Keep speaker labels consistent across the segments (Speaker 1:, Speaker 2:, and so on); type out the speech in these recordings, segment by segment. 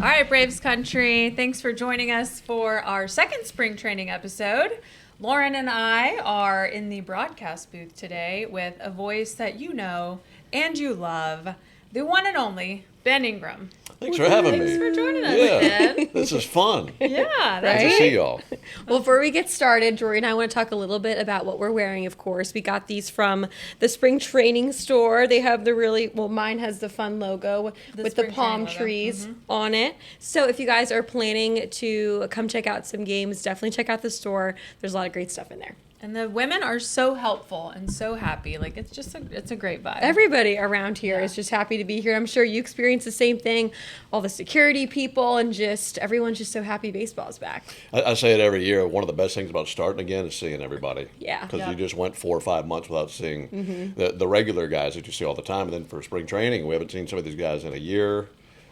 Speaker 1: All right, Braves Country, thanks for joining us for our second spring training episode. Lauren and I are in the broadcast booth today with a voice that you know and you love, the one and only Ben Ingram.
Speaker 2: Thanks for having me.
Speaker 1: Thanks for joining us,
Speaker 2: Yeah,
Speaker 1: Ben.
Speaker 2: this is fun.
Speaker 1: Yeah,
Speaker 2: Nice to see y'all.
Speaker 3: Well, before we get started, Jory and I want to talk a little bit about what we're wearing, of course. We got these from the spring training store. They have mine has the fun logo with the palm trees on it. So if you guys are planning to come check out some games, definitely check out the store. There's a lot of great stuff in there.
Speaker 1: And the women are so helpful and so happy. Like, it's a great vibe.
Speaker 3: Everybody around here is just happy to be here. I'm sure you experience the same thing. All the security people and just everyone's just so happy baseball's back.
Speaker 2: I say it every year. One of the best things about starting again is seeing everybody.
Speaker 3: Yeah.
Speaker 2: Because you just went 4 or 5 months without seeing the regular guys that you see all the time. And then for spring training, we haven't seen some of these guys in a year.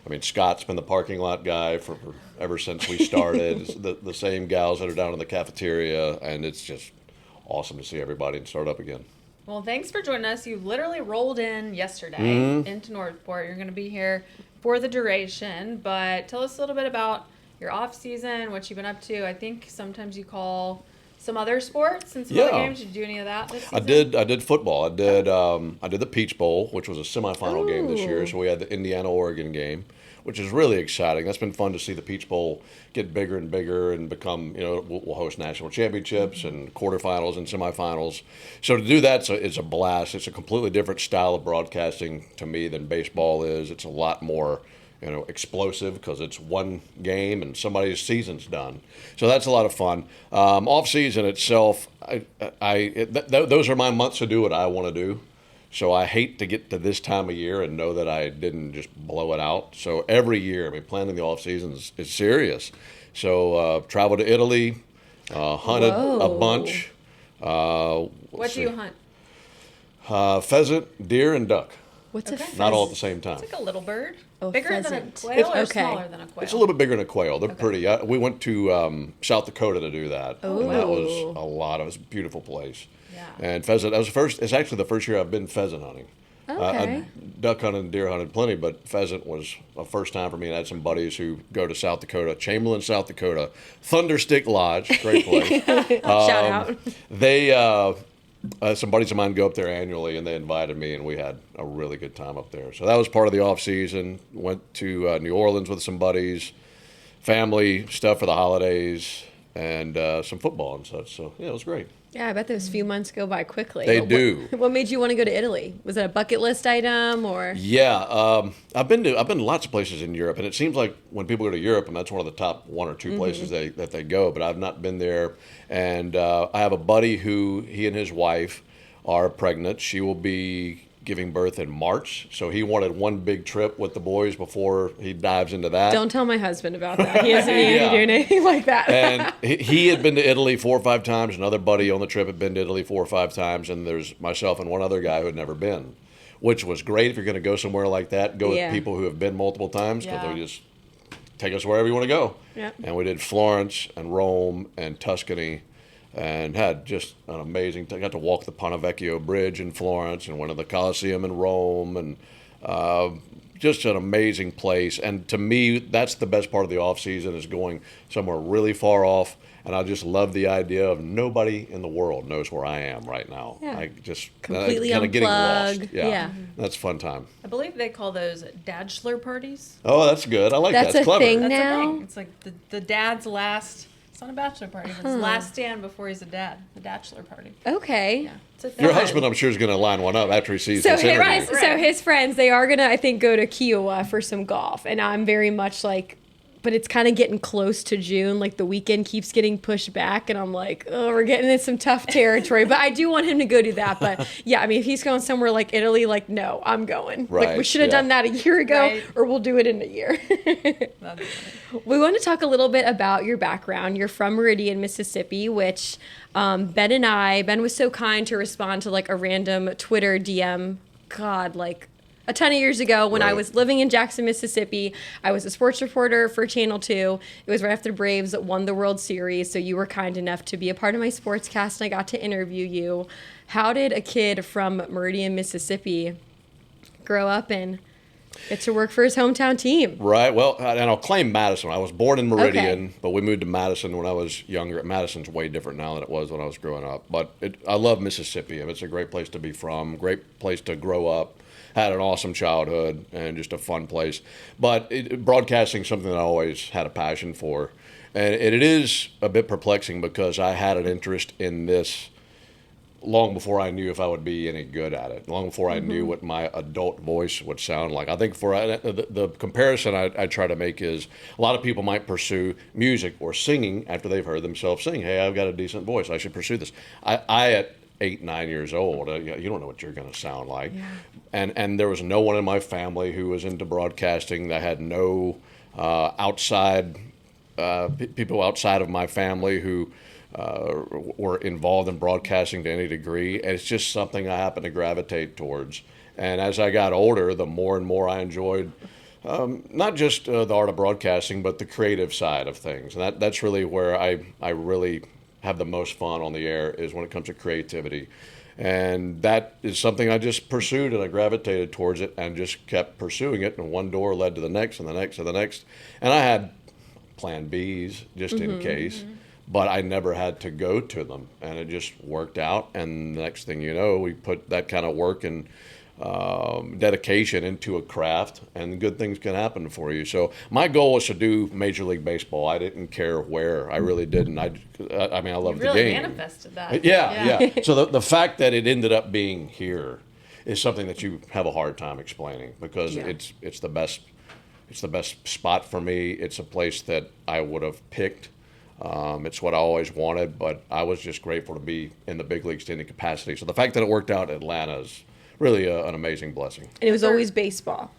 Speaker 2: I mean, Scott's been the parking lot guy for ever since we started. It's the same gals that are down in the cafeteria, and it's just awesome to see everybody and start up again.
Speaker 1: Well, thanks for joining us. You literally rolled in yesterday into Northport. You're going to be here for the duration, but tell us a little bit about your off season, what you've been up to. I think sometimes you call some other sports and some other games. Did you do any of that this season?
Speaker 2: I did football. I did the Peach Bowl, which was a semifinal game this year. So we had the Indiana-Oregon game, which is really exciting. That's been fun to see the Peach Bowl get bigger and bigger and become, we'll host national championships and quarterfinals and semifinals. So to do that, it's a blast. It's a completely different style of broadcasting to me than baseball is. It's a lot more, explosive because it's one game and somebody's season's done. So that's a lot of fun. Off season itself, those are my months to do what I want to do. So I hate to get to this time of year and know that I didn't just blow it out. So every year, planning the off season is serious. So traveled to Italy, hunted a bunch.
Speaker 1: What do you hunt?
Speaker 2: Pheasant, deer, and duck.
Speaker 3: What's a pheasant?
Speaker 2: Not all at the same time.
Speaker 1: It's like a little bird.
Speaker 3: Oh,
Speaker 1: bigger
Speaker 3: pheasant.
Speaker 1: than a quail or
Speaker 3: Okay.
Speaker 1: smaller than a quail?
Speaker 2: It's a little bit bigger than a quail. They're pretty. We went to South Dakota to do that.
Speaker 3: Oh.
Speaker 2: And that was it was a beautiful place.
Speaker 1: Yeah.
Speaker 2: And pheasant, it's actually the first year I've been pheasant hunting.
Speaker 3: Okay.
Speaker 2: Duck hunted and deer hunted plenty, but pheasant was a first time for me. And I had some buddies who go to South Dakota, Chamberlain, South Dakota, Thunderstick Lodge, great place.
Speaker 3: Shout out.
Speaker 2: They, some buddies of mine go up there annually, and they invited me, and we had a really good time up there. So that was part of the off season. Went to New Orleans with some buddies, family stuff for the holidays, and some football and such. So yeah, it was great.
Speaker 3: Yeah, I bet those few months go by quickly.
Speaker 2: They do.
Speaker 3: What made you want to go to Italy? Was it a bucket list item or?
Speaker 2: Yeah, I've been to lots of places in Europe, and it seems like when people go to Europe, and that's one of the top 1 or 2 places that they go. But I've not been there, and I have a buddy who he and his wife are pregnant. She will be giving birth in March, so he wanted one big trip with the boys before he dives into that.
Speaker 3: Don't tell my husband about that. He doesn't need to be doing anything like that.
Speaker 2: And he had been to Italy 4 or 5 times. Another buddy on the trip had been to Italy 4 or 5 times, and there's myself and one other guy who had never been, which was great if you're going to go somewhere like that. Go with people who have been multiple times because they just take us wherever you want to go.
Speaker 3: Yeah.
Speaker 2: And we did Florence and Rome and Tuscany, and had just an amazing I got to walk the Ponte Vecchio Bridge in Florence and went to the Colosseum in Rome, and just an amazing place. And to me, that's the best part of the off season, is going somewhere really far off. And I just love the idea of nobody in the world knows where I am right now.
Speaker 3: Yeah.
Speaker 2: I just
Speaker 3: Completely
Speaker 2: kind of getting lost.
Speaker 3: unplug.
Speaker 2: Yeah.
Speaker 3: Yeah.
Speaker 2: That's a fun time.
Speaker 1: I believe they call those dadschler parties.
Speaker 2: Oh, that's good. I like that.
Speaker 3: That's
Speaker 2: That's
Speaker 3: a
Speaker 2: clever.
Speaker 3: thing.
Speaker 1: That's
Speaker 3: Now?
Speaker 1: a thing. It's like the dad's last. It's not a bachelor party. It's his last stand before he's a dad. The bachelor party.
Speaker 3: Okay.
Speaker 1: Yeah. It's a
Speaker 2: Your
Speaker 1: thing.
Speaker 2: husband, I'm sure, is going to line one up after he sees
Speaker 3: So
Speaker 2: this interview.
Speaker 3: his friends, they are gonna, I think, go to Kiowa for some golf, and I'm very much like, but it's kind of getting close to June. Like the weekend keeps getting pushed back, and I'm like, oh, we're getting in some tough territory. But I do want him to go do that. But yeah, I mean, if he's going somewhere like Italy, like, no, I'm going.
Speaker 2: Right,
Speaker 3: Like we should have done that a year ago,
Speaker 1: Right.
Speaker 3: or we'll do it in a year.
Speaker 1: That'd be funny.
Speaker 3: We want to talk a little bit about your background. You're from Meridian, Mississippi, which Ben was so kind to respond to like a random Twitter DM. God, like a ton of years ago when I
Speaker 2: Right.
Speaker 3: was living in Jackson, Mississippi. I was a sports reporter for Channel 2. It was right after the Braves won the World Series, so you were kind enough to be a part of my sportscast, and I got to interview you. How did a kid from Meridian, Mississippi grow up in Get to work for his hometown team.
Speaker 2: Right. Well, and I'll claim Madison. I was born in Meridian,
Speaker 3: Okay.
Speaker 2: but we moved to Madison when I was younger. Madison's way different now than it was when I was growing up. But I love Mississippi. It's a great place to be from, great place to grow up. Had an awesome childhood and just a fun place. But broadcasting is something that I always had a passion for. And it is a bit perplexing because I had an interest in this long before I knew if I would be any good at it, long before I knew what my adult voice would sound like. I think for the comparison I try to make is a lot of people might pursue music or singing after they've heard themselves sing. Hey, I've got a decent voice. I should pursue this. I at 8, 9 years old, you don't know what you're going to sound like.
Speaker 3: Yeah.
Speaker 2: And there was no one in my family who was into broadcasting. I had no people outside of my family who were involved in broadcasting to any degree. And it's just something I happen to gravitate towards. And as I got older, the more and more I enjoyed not just the art of broadcasting, but the creative side of things. And that's really where I really have the most fun on the air, is when it comes to creativity. And that is something I just pursued, and I gravitated towards it and just kept pursuing it. And one door led to the next and the next and the next. And I had plan Bs just in case, but I never had to go to them. And it just worked out. And the next thing you know, we put that kind of work and dedication into a craft, and good things can happen for you. So my goal was to do Major League Baseball. I didn't care where. I really didn't. I mean, I loved the
Speaker 1: really
Speaker 2: game.
Speaker 1: Manifested that.
Speaker 2: Yeah. So the fact that it ended up being here is something that you have a hard time explaining, because it's the best spot for me. It's a place that I would have picked. It's what I always wanted, but I was just grateful to be in the big leagues to any capacity. So the fact that it worked out in Atlanta is really an amazing blessing.
Speaker 3: And it was always baseball.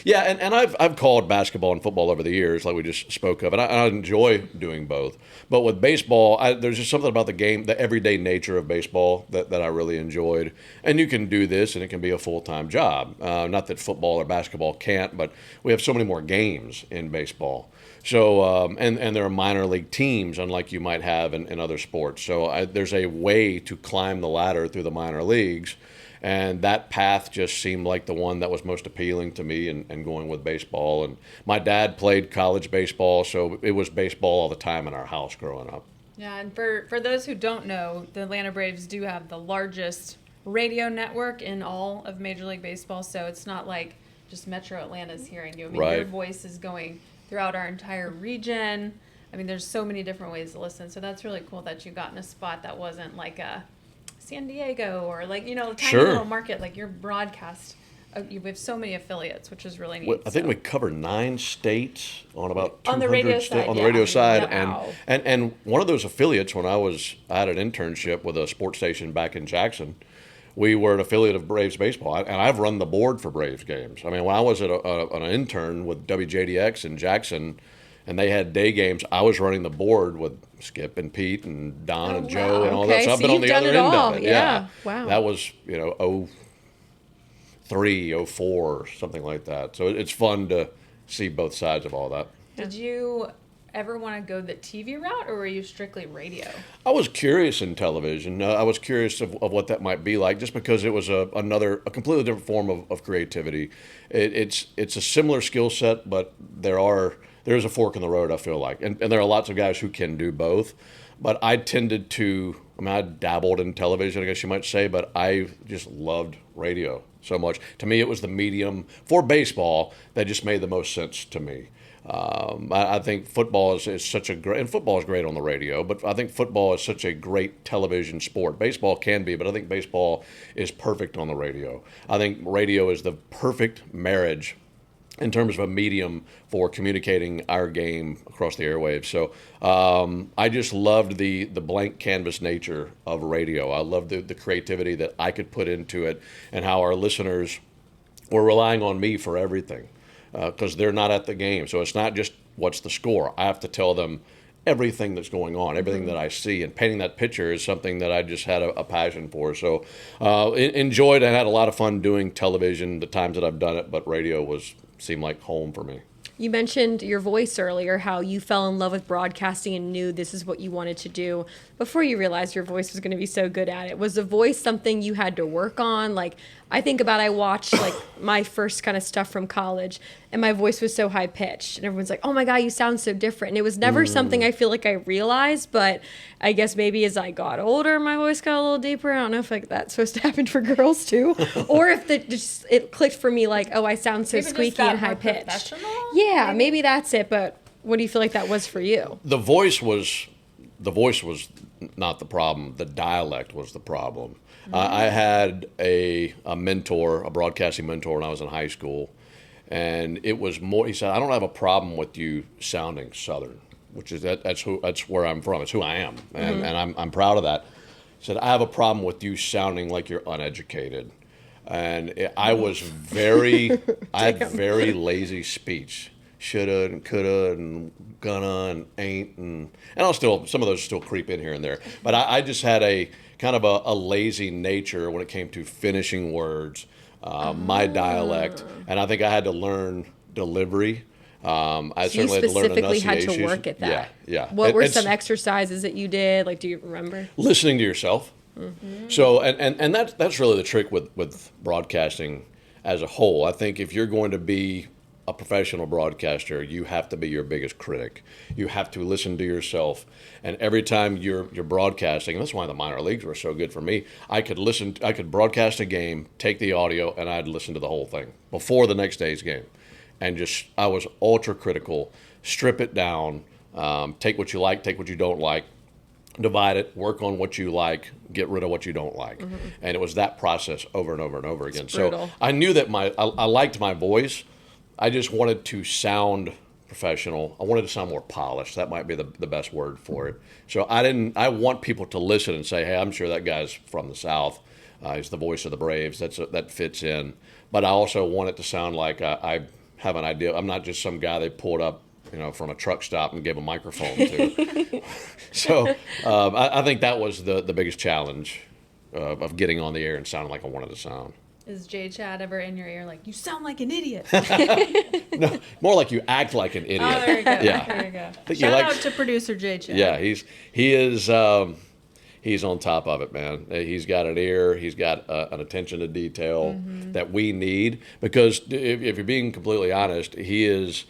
Speaker 2: Yeah, and I've called basketball and football over the years, like we just spoke of, and I enjoy doing both. But with baseball, there's just something about the game, the everyday nature of baseball that I really enjoyed. And you can do this, and it can be a full-time job. Not that football or basketball can't, but we have so many more games in baseball. So, and there are minor league teams, unlike you might have in other sports. So there's a way to climb the ladder through the minor leagues. And that path just seemed like the one that was most appealing to me, and going with baseball. And my dad played college baseball, so it was baseball all the time in our house growing up.
Speaker 1: Yeah, and for those who don't know, the Atlanta Braves do have the largest radio network in all of Major League Baseball, so it's not like just Metro Atlanta's hearing you. I mean, your voice is going throughout our entire region. I mean, there's so many different ways to listen, so that's really cool that you got in a spot that wasn't like a San Diego or like, a tiny little market. Like your broadcast, you have so many affiliates, which is really neat.
Speaker 2: I think we cover 9 states on about 200
Speaker 1: on the radio side.
Speaker 2: On the radio side,
Speaker 1: Wow.
Speaker 2: and one of those affiliates, when I had an internship with a sports station back in Jackson, we were an affiliate of Braves baseball, and I've run the board for Braves games. I mean, when I was an intern with WJDX in Jackson, and they had day games, I was running the board with Skip and Pete and Don and Joe and all that. So I've been on the other end of it.
Speaker 3: Yeah. Wow.
Speaker 2: That was, 03, 04, something like that. So it's fun to see both sides of all that.
Speaker 1: Did you ever want to go the TV route, or were you strictly radio?
Speaker 2: I was curious in television. I was curious of what that might be like, just because it was a completely different form of creativity. It's a similar skill set, but there's a fork in the road, I feel like. And there are lots of guys who can do both. But I tended to, I dabbled in television, I guess you might say, but I just loved radio so much. To me, it was the medium for baseball that just made the most sense to me. I think football is such a great, and football is great on the radio, but I think football is such a great television sport. Baseball can be, but I think baseball is perfect on the radio. I think radio is the perfect marriage in terms of a medium for communicating our game across the airwaves. So I just loved the blank canvas nature of radio. I loved the creativity that I could put into it, and how our listeners were relying on me for everything, because they're not at the game. So it's not just what's the score. I have to tell them everything that's going on, everything that I see, and painting that picture is something that I just had a passion for. So enjoyed and had a lot of fun doing television the times that I've done it, but radio seemed like home for me.
Speaker 3: You mentioned your voice earlier, how you fell in love with broadcasting and knew this is what you wanted to do before you realized your voice was going to be so good at it. Was the voice something you had to work on? Like, I think about, I watched like my first kind of stuff from college, and my voice was so high pitched, and everyone's like, "Oh my God, you sound so different." And it was never something I feel like I realized, but I guess maybe as I got older, my voice got a little deeper. I don't know if like that's supposed to happen for girls too, or if it clicked for me like, oh, I sound so
Speaker 1: Maybe just
Speaker 3: squeaky
Speaker 1: that
Speaker 3: and high
Speaker 1: more
Speaker 3: pitched.
Speaker 1: professional,
Speaker 3: Yeah, maybe that's it. But what do you feel like that was for you?
Speaker 2: The voice was not the problem. The dialect was the problem. I had a mentor, a broadcasting mentor, when I was in high school, and it was more. He said, "I don't have a problem with you sounding Southern, which is that's where I'm from. It's who I am, and I'm proud of that." He said, "I have a problem with you sounding like you're uneducated," and I was I had very lazy speech. Shoulda and coulda and gonna and ain't and I'll still, some of those still creep in here and there, but I just had a kind of a lazy nature when it came to finishing words, my dialect, and I think I had to learn delivery. I
Speaker 3: So you
Speaker 2: certainly had to learn
Speaker 3: specifically had
Speaker 2: enunciation.
Speaker 3: to work at that.
Speaker 2: Yeah.
Speaker 3: What were
Speaker 2: And
Speaker 3: some exercises that you did? Like, do you remember?
Speaker 2: listening to yourself? So and that's really the trick with broadcasting as a whole. I think if you're going to be a professional broadcaster, you have to be your biggest critic. You have to listen to yourself, and every time you're broadcasting, and that's why the minor leagues were so good for me. I could broadcast a game, take the audio, and I'd listen to the whole thing before the next day's game, and I was ultra critical. Strip it down, take what you like, take what you don't like, divide it, work on what you like, get rid of what you don't like. And it was that process over and over and over again. So I knew that I liked my voice. I just wanted to sound professional. I wanted to sound more polished. That might be the best word for it. So I want people to listen and say, hey, I'm sure that guy's from the South. He's the voice of the Braves. That fits in. But I also want it to sound like I have an idea. I'm not just some guy they pulled up, from a truck stop and gave a microphone to. So I think that was the biggest challenge of getting on the air and sounding like I wanted to sound.
Speaker 1: Is Jay Chad ever in your ear like, you sound like an idiot?
Speaker 2: No, more like you act like an idiot.
Speaker 1: Oh, there you go.
Speaker 2: Yeah.
Speaker 1: There you go.
Speaker 2: Shout
Speaker 1: Shout out to producer Jay Chad.
Speaker 2: Yeah, he is he's on top of it, man. He's got an ear. He's got an attention to detail that we need, because if you're being completely honest, he is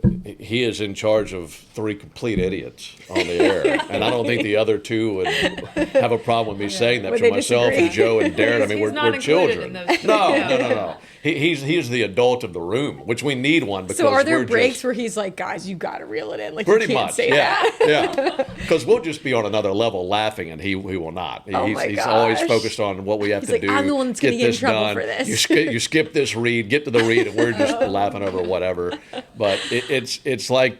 Speaker 2: in charge of 3 complete idiots on the air, and I don't think the other 2 would have a problem with me saying that.
Speaker 3: Would
Speaker 2: To
Speaker 3: they
Speaker 2: myself
Speaker 3: disagree?
Speaker 2: and Joe and Darren. I mean,
Speaker 1: He's not
Speaker 2: we're
Speaker 1: included
Speaker 2: children.
Speaker 1: in those 2.
Speaker 2: No. He's the adult of the room, which we need one, because
Speaker 3: So are there
Speaker 2: we're
Speaker 3: breaks
Speaker 2: just,
Speaker 3: where he's like, guys, you got to reel it in? Like,
Speaker 2: pretty
Speaker 3: you can't
Speaker 2: much,
Speaker 3: say
Speaker 2: yeah,
Speaker 3: that.
Speaker 2: yeah. Because we'll just be on another level laughing, and he will not.
Speaker 3: Oh
Speaker 2: he's
Speaker 3: my
Speaker 2: he's always
Speaker 3: gosh.
Speaker 2: focused on what we have
Speaker 3: He's
Speaker 2: to
Speaker 3: like,
Speaker 2: do.
Speaker 3: I'm the one that's gonna get in
Speaker 2: this
Speaker 3: trouble
Speaker 2: done.
Speaker 3: for this.
Speaker 2: You skip this read, get to the read, and we're just laughing over whatever. But it's like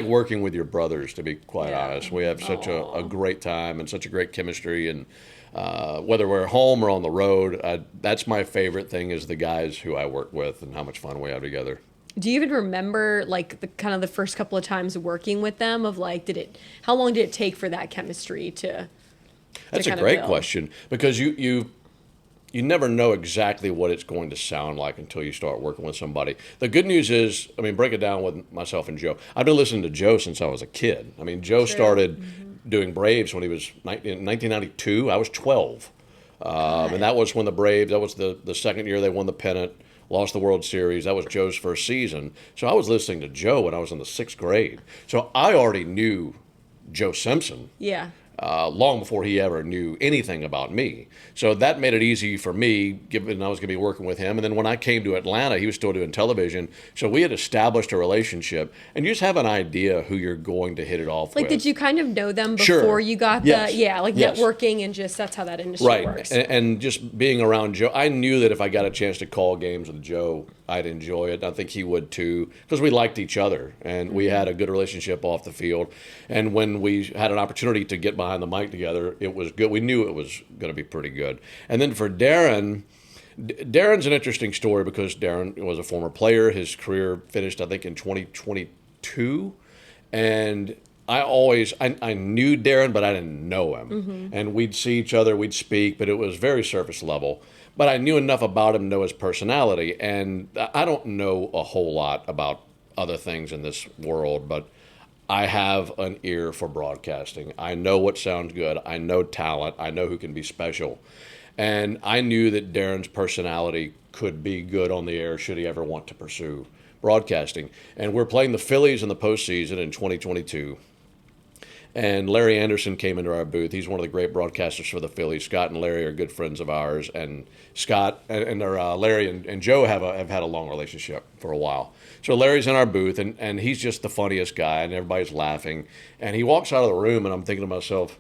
Speaker 2: working with your brothers, to be quite honest. We have such a great time and such a great chemistry, and whether we're home or on the road, that's my favorite thing, is the guys who I work with and how much fun we have together.
Speaker 3: Do you even remember like the first couple of times working with them, of like, how long did it take for that chemistry to
Speaker 2: That's a
Speaker 3: kind of
Speaker 2: great
Speaker 3: build?
Speaker 2: question, because you never know exactly what it's going to sound like until you start working with somebody. The good news is, break it down with myself and Joe. I've been listening to Joe since I was a kid. Joe started doing Braves when he was in 1992. I was 12. And that was when the Braves, that was the second year they won the pennant, lost the World Series. That was Joe's first season. So I was listening to Joe when I was in the 6th grade. So I already knew Joe Simpson.
Speaker 3: Yeah.
Speaker 2: Long before he ever knew anything about me. So that made it easy for me, given I was going to be working with him. And then when I came to Atlanta, he was still doing television. So we had established a relationship, and you just have an idea who you're going to hit it off
Speaker 3: Like,
Speaker 2: with.
Speaker 3: did you kind of know them before
Speaker 2: Sure.
Speaker 3: you got
Speaker 2: Yes. Yes.
Speaker 3: networking, and just that's how that industry
Speaker 2: Right.
Speaker 3: works?
Speaker 2: And just being around Joe, I knew that if I got a chance to call games with Joe, I'd enjoy it. I think he would too, because we liked each other, and we had a good relationship off the field. And when we had an opportunity to get behind the mic together, it was good. We knew it was going to be pretty good. And then for Darren's an interesting story, because Darren was a former player. His career finished, I think, in 2022. And I knew Darren, but I didn't know him. And we'd see each other, we'd speak, but it was very surface level. But I knew enough about him to know his personality. And I don't know a whole lot about other things in this world, but I have an ear for broadcasting. I know what sounds good. I know talent. I know who can be special. And I knew that Darren's personality could be good on the air should he ever want to pursue broadcasting. And we're playing the Phillies in the postseason in 2022. And Larry Anderson came into our booth. He's one of the great broadcasters for the Phillies. Scott and Larry are good friends of ours. And Scott and Larry and Joe have had a long relationship for a while. So Larry's in our booth, and he's just the funniest guy, and everybody's laughing. And he walks out of the room, and I'm thinking to myself,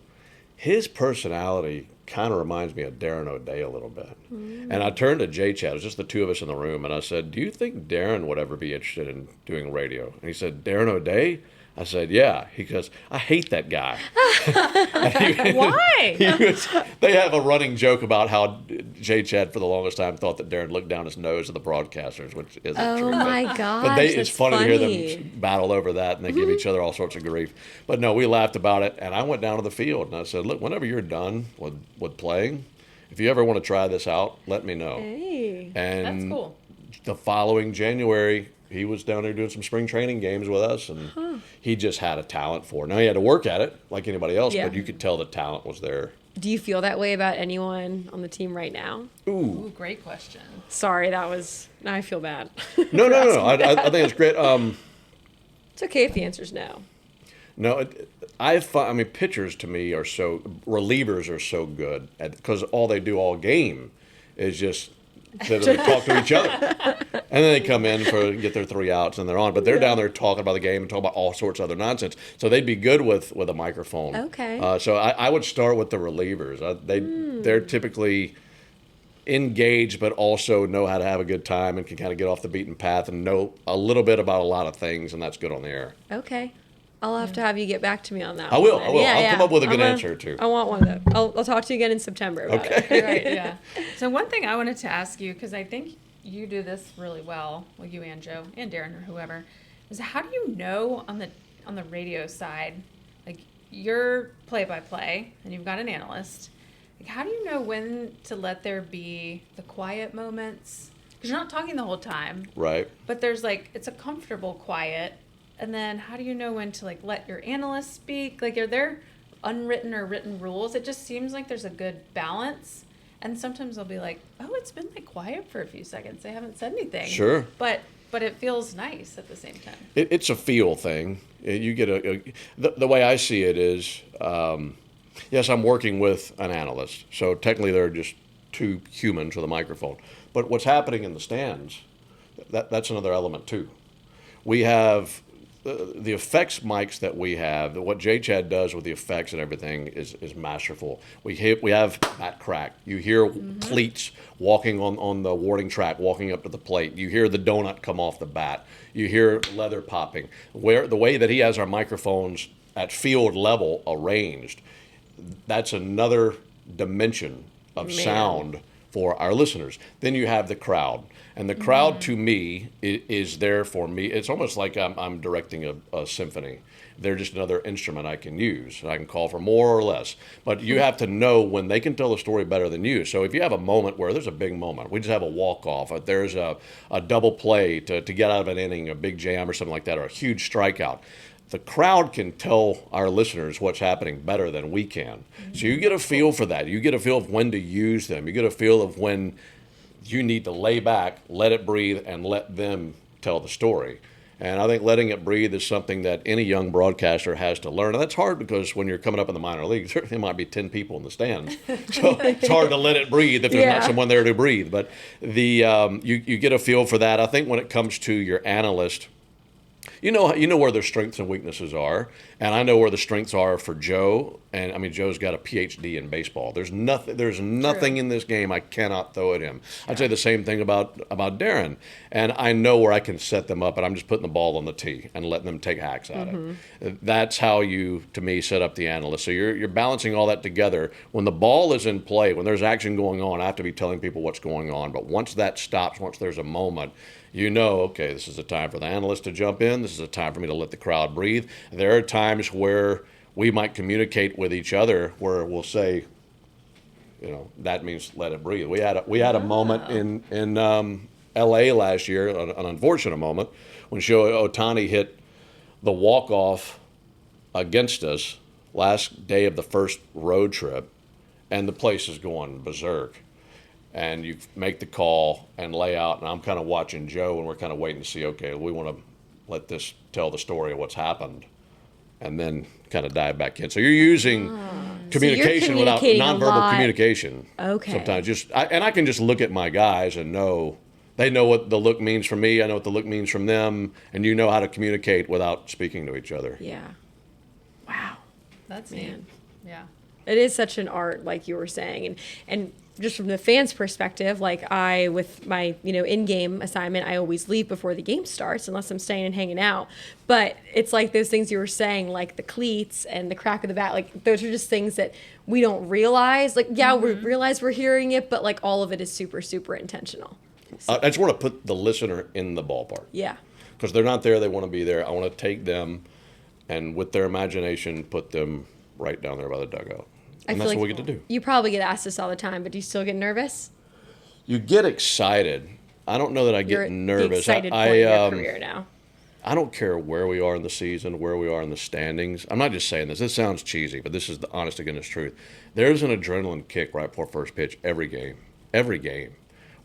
Speaker 2: his personality kind of reminds me of Darren O'Day a little bit. And I turned to Jay Chad. It was just the two of us in the room, and I said, do you think Darren would ever be interested in doing radio? And he said, Darren O'Day? I said, yeah. He goes, I hate that guy.
Speaker 1: Why?
Speaker 2: They have a running joke about how Jay Chad, for the longest time, thought that Darren looked down his nose at the broadcasters, which isn't true.
Speaker 3: Oh, my gosh.
Speaker 2: But it's funny to hear them battle over that, and they give each other all sorts of grief. But no, we laughed about it, and I went down to the field, and I said, look, whenever you're done with playing, if you ever want to try this out, let me know.
Speaker 3: Hey.
Speaker 2: And
Speaker 1: That's cool.
Speaker 2: The following January, he was down there doing some spring training games with us, and he just had a talent for it. Now, he had to work at it like anybody else,
Speaker 3: Yeah.
Speaker 2: but you could tell the talent was there.
Speaker 3: Do you feel that way about anyone on the team right now?
Speaker 1: Ooh, great question.
Speaker 3: Sorry, now I feel bad.
Speaker 2: No. I think it's great.
Speaker 3: It's okay if the answer's no.
Speaker 2: No, pitchers to me relievers are so good because all they do all game is just they talk to each other. And then they come in get their 3 outs and they're on. But they're down there talking about the game and talking about all sorts of other nonsense. So they'd be good with a microphone.
Speaker 3: Okay.
Speaker 2: So I would start with the relievers. They're typically engaged, but also know how to have a good time and can kind of get off the beaten path and know a little bit about a lot of things, and that's good on the air.
Speaker 3: Okay. I'll have to have you get back to me on that.
Speaker 2: I will.
Speaker 3: Yeah,
Speaker 2: I'll come up with a good answer, too.
Speaker 3: I want one, though. I'll talk to you again in September about it.
Speaker 1: Right, yeah. So one thing I wanted to ask you, because I think you do this really well you and Joe and Darren or whoever, is how do you know on the radio side, like you're play-by-play and you've got an analyst, like how do you know when to let there be the quiet moments? Because you're not talking the whole time.
Speaker 2: Right.
Speaker 1: But there's it's a comfortable quiet. And then how do you know when to let your analyst speak? Like, are there unwritten or written rules? It just seems like there's a good balance. And sometimes I'll be like, oh, it's been quiet for a few seconds. They haven't said anything.
Speaker 2: Sure.
Speaker 1: But it feels nice at the same time.
Speaker 2: It's a feel thing. You get the way I see it is, yes, I'm working with an analyst. So technically they're just two humans with a microphone. But what's happening in the stands, that's another element too. We have the effects mics that we have. What Jay Chad does with the effects and everything is masterful. We have bat crack. You hear cleats walking on the warning track, walking up to the plate. You hear the donut come off the bat. You hear leather popping. The way that he has our microphones at field level arranged, that's another dimension of sound for our listeners. Then you have the crowd. And the crowd, to me, is there for me. It's almost like I'm directing a symphony. They're just another instrument I can use. I can call for more or less. But you have to know when they can tell the story better than you. So if you have a moment where there's a big moment, we just have a walk-off, there's a double play to get out of an inning, a big jam or something like that, or a huge strikeout, the crowd can tell our listeners what's happening better than we can. So you get a feel for that. You get a feel of when to use them. You get a feel of when you need to lay back, let it breathe, and let them tell the story. And I think letting it breathe is something that any young broadcaster has to learn. And that's hard because when you're coming up in the minor leagues, there might be 10 people in the stands. So it's hard to let it breathe if there's not someone there to breathe. But you get a feel for that. I think when it comes to your analyst, you know where their strengths and weaknesses are, and I know where the strengths are for Joe. And I mean, Joe's got a PhD in baseball. There's nothing in this game I cannot throw at him. I'd say the same thing about Darren. And I know where I can set them up, and I'm just putting the ball on the tee and letting them take hacks at it. That's how you, to me, set up the analyst. So you're balancing all that together. When the ball is in play, when there's action going on, I have to be telling people what's going on. But once that stops, once there's a moment, okay, this is a time for the analyst to jump in. This is a time for me to let the crowd breathe. There are times where we might communicate with each other where we'll say, that means let it breathe. We had a moment in L.A. last year, an unfortunate moment, when Shohei Ohtani hit the walk-off against us last day of the first road trip. and the place is going berserk. And you make the call and lay out, and I'm kind of watching Joe, and we're kind of waiting to see, okay, we want to let this tell the story of what's happened, and then kind of dive back in. So you're using communication without nonverbal communication.
Speaker 3: Okay.
Speaker 2: Sometimes and I can just look at my guys and know, they know what the look means from me, I know what the look means from them, and you know how to communicate without speaking to each other.
Speaker 3: Yeah. Wow.
Speaker 1: That's neat. Yeah.
Speaker 3: It is such an art, like you were saying, and just from the fans' perspective, like with my, in-game assignment, I always leave before the game starts unless I'm staying and hanging out. But it's like those things you were saying, like the cleats and the crack of the bat, like those are just things that we don't realize. Like, yeah, we realize we're hearing it, but like all of it is super, super intentional.
Speaker 2: I just want to put the listener in the ballpark.
Speaker 3: Yeah.
Speaker 2: Because they're not there, they want to be there. I want to take them and with their imagination, put them right down there by the dugout. And that's what we get to do.
Speaker 3: You probably get asked this all the time, but do you still get nervous?
Speaker 2: You get excited. I don't know that I get nervous.
Speaker 3: The excited point in your career now.
Speaker 2: I don't care where we are in the season, where we are in the standings. I'm not just saying this. This sounds cheesy, but this is the honest to goodness truth. There's an adrenaline kick right before first pitch every game. Every game.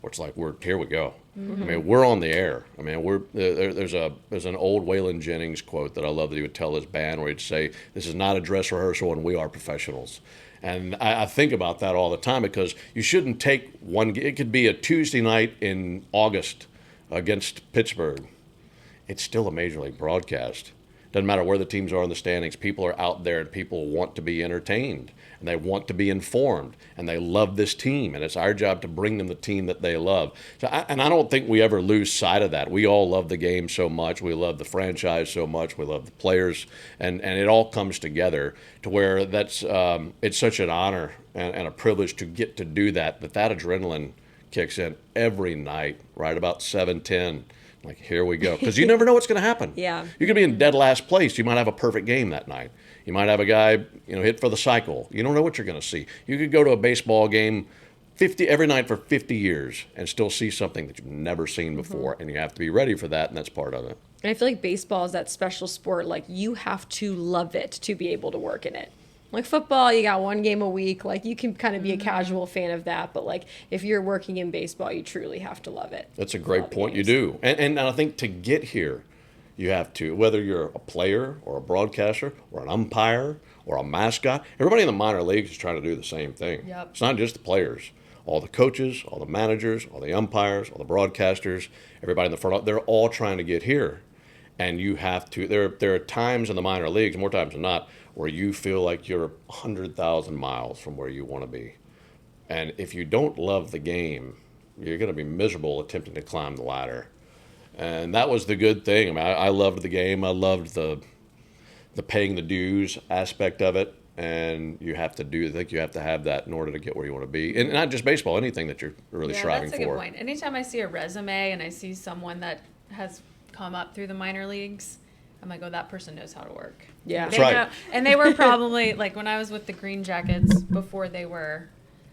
Speaker 2: Where it's like, here we go. Mm-hmm. I mean, we're on the air. I mean, there's an old Waylon Jennings quote that I love that he would tell his band where he'd say, "This is not a dress rehearsal and we are professionals." And I think about that all the time because you shouldn't take it could be a Tuesday night in August against Pittsburgh. It's still a major league broadcast. Doesn't matter where the teams are in the standings. People are out there and people want to be entertained and they want to be informed and they love this team. And it's our job to bring them the team that they love. I don't think we ever lose sight of that. We all love the game so much. We love the franchise so much. We love the players. And it all comes together to where it's such an honor and a privilege to get to do that adrenaline kicks in every night, right about 7:10. Like, here we go. Because you never know what's going to happen.
Speaker 3: Yeah.
Speaker 2: You could be in dead last place. You might have a perfect game that night. You might have a guy, hit for the cycle. You don't know what you're going to see. You could go to a baseball game every night for 50 years and still see something that you've never seen before. And you have to be ready for that, and that's part of it.
Speaker 3: And I feel like baseball is that special sport. Like, you have to love it to be able to work in it. Like football, you got one game a week. Like, you can kind of be a casual fan of that. But, like, if you're working in baseball, you truly have to love it.
Speaker 2: That's a great point. You do. And I think to get here, you have to, whether you're a player or a broadcaster or an umpire or a mascot, everybody in the minor leagues is trying to do the same thing.
Speaker 1: Yep.
Speaker 2: It's not just the players. All the coaches, all the managers, all the umpires, all the broadcasters, everybody in the front, they're all trying to get here. And you have to, there are times in the minor leagues, more times than not, where you feel like you're 100,000 miles from where you want to be. And if you don't love the game, you're going to be miserable attempting to climb the ladder. And that was the good thing. I mean, I loved the game. I loved the paying the dues aspect of it. And I think you have to have that in order to get where you want to be. And not just baseball, anything that you're really striving for.
Speaker 1: That's a good point. Anytime I see a resume and I see someone that has come up through the minor leagues, I'm like, oh, that person knows how to work.
Speaker 3: Yeah.
Speaker 2: That's right.
Speaker 1: And they were probably, like, when I was with the Green Jackets before they were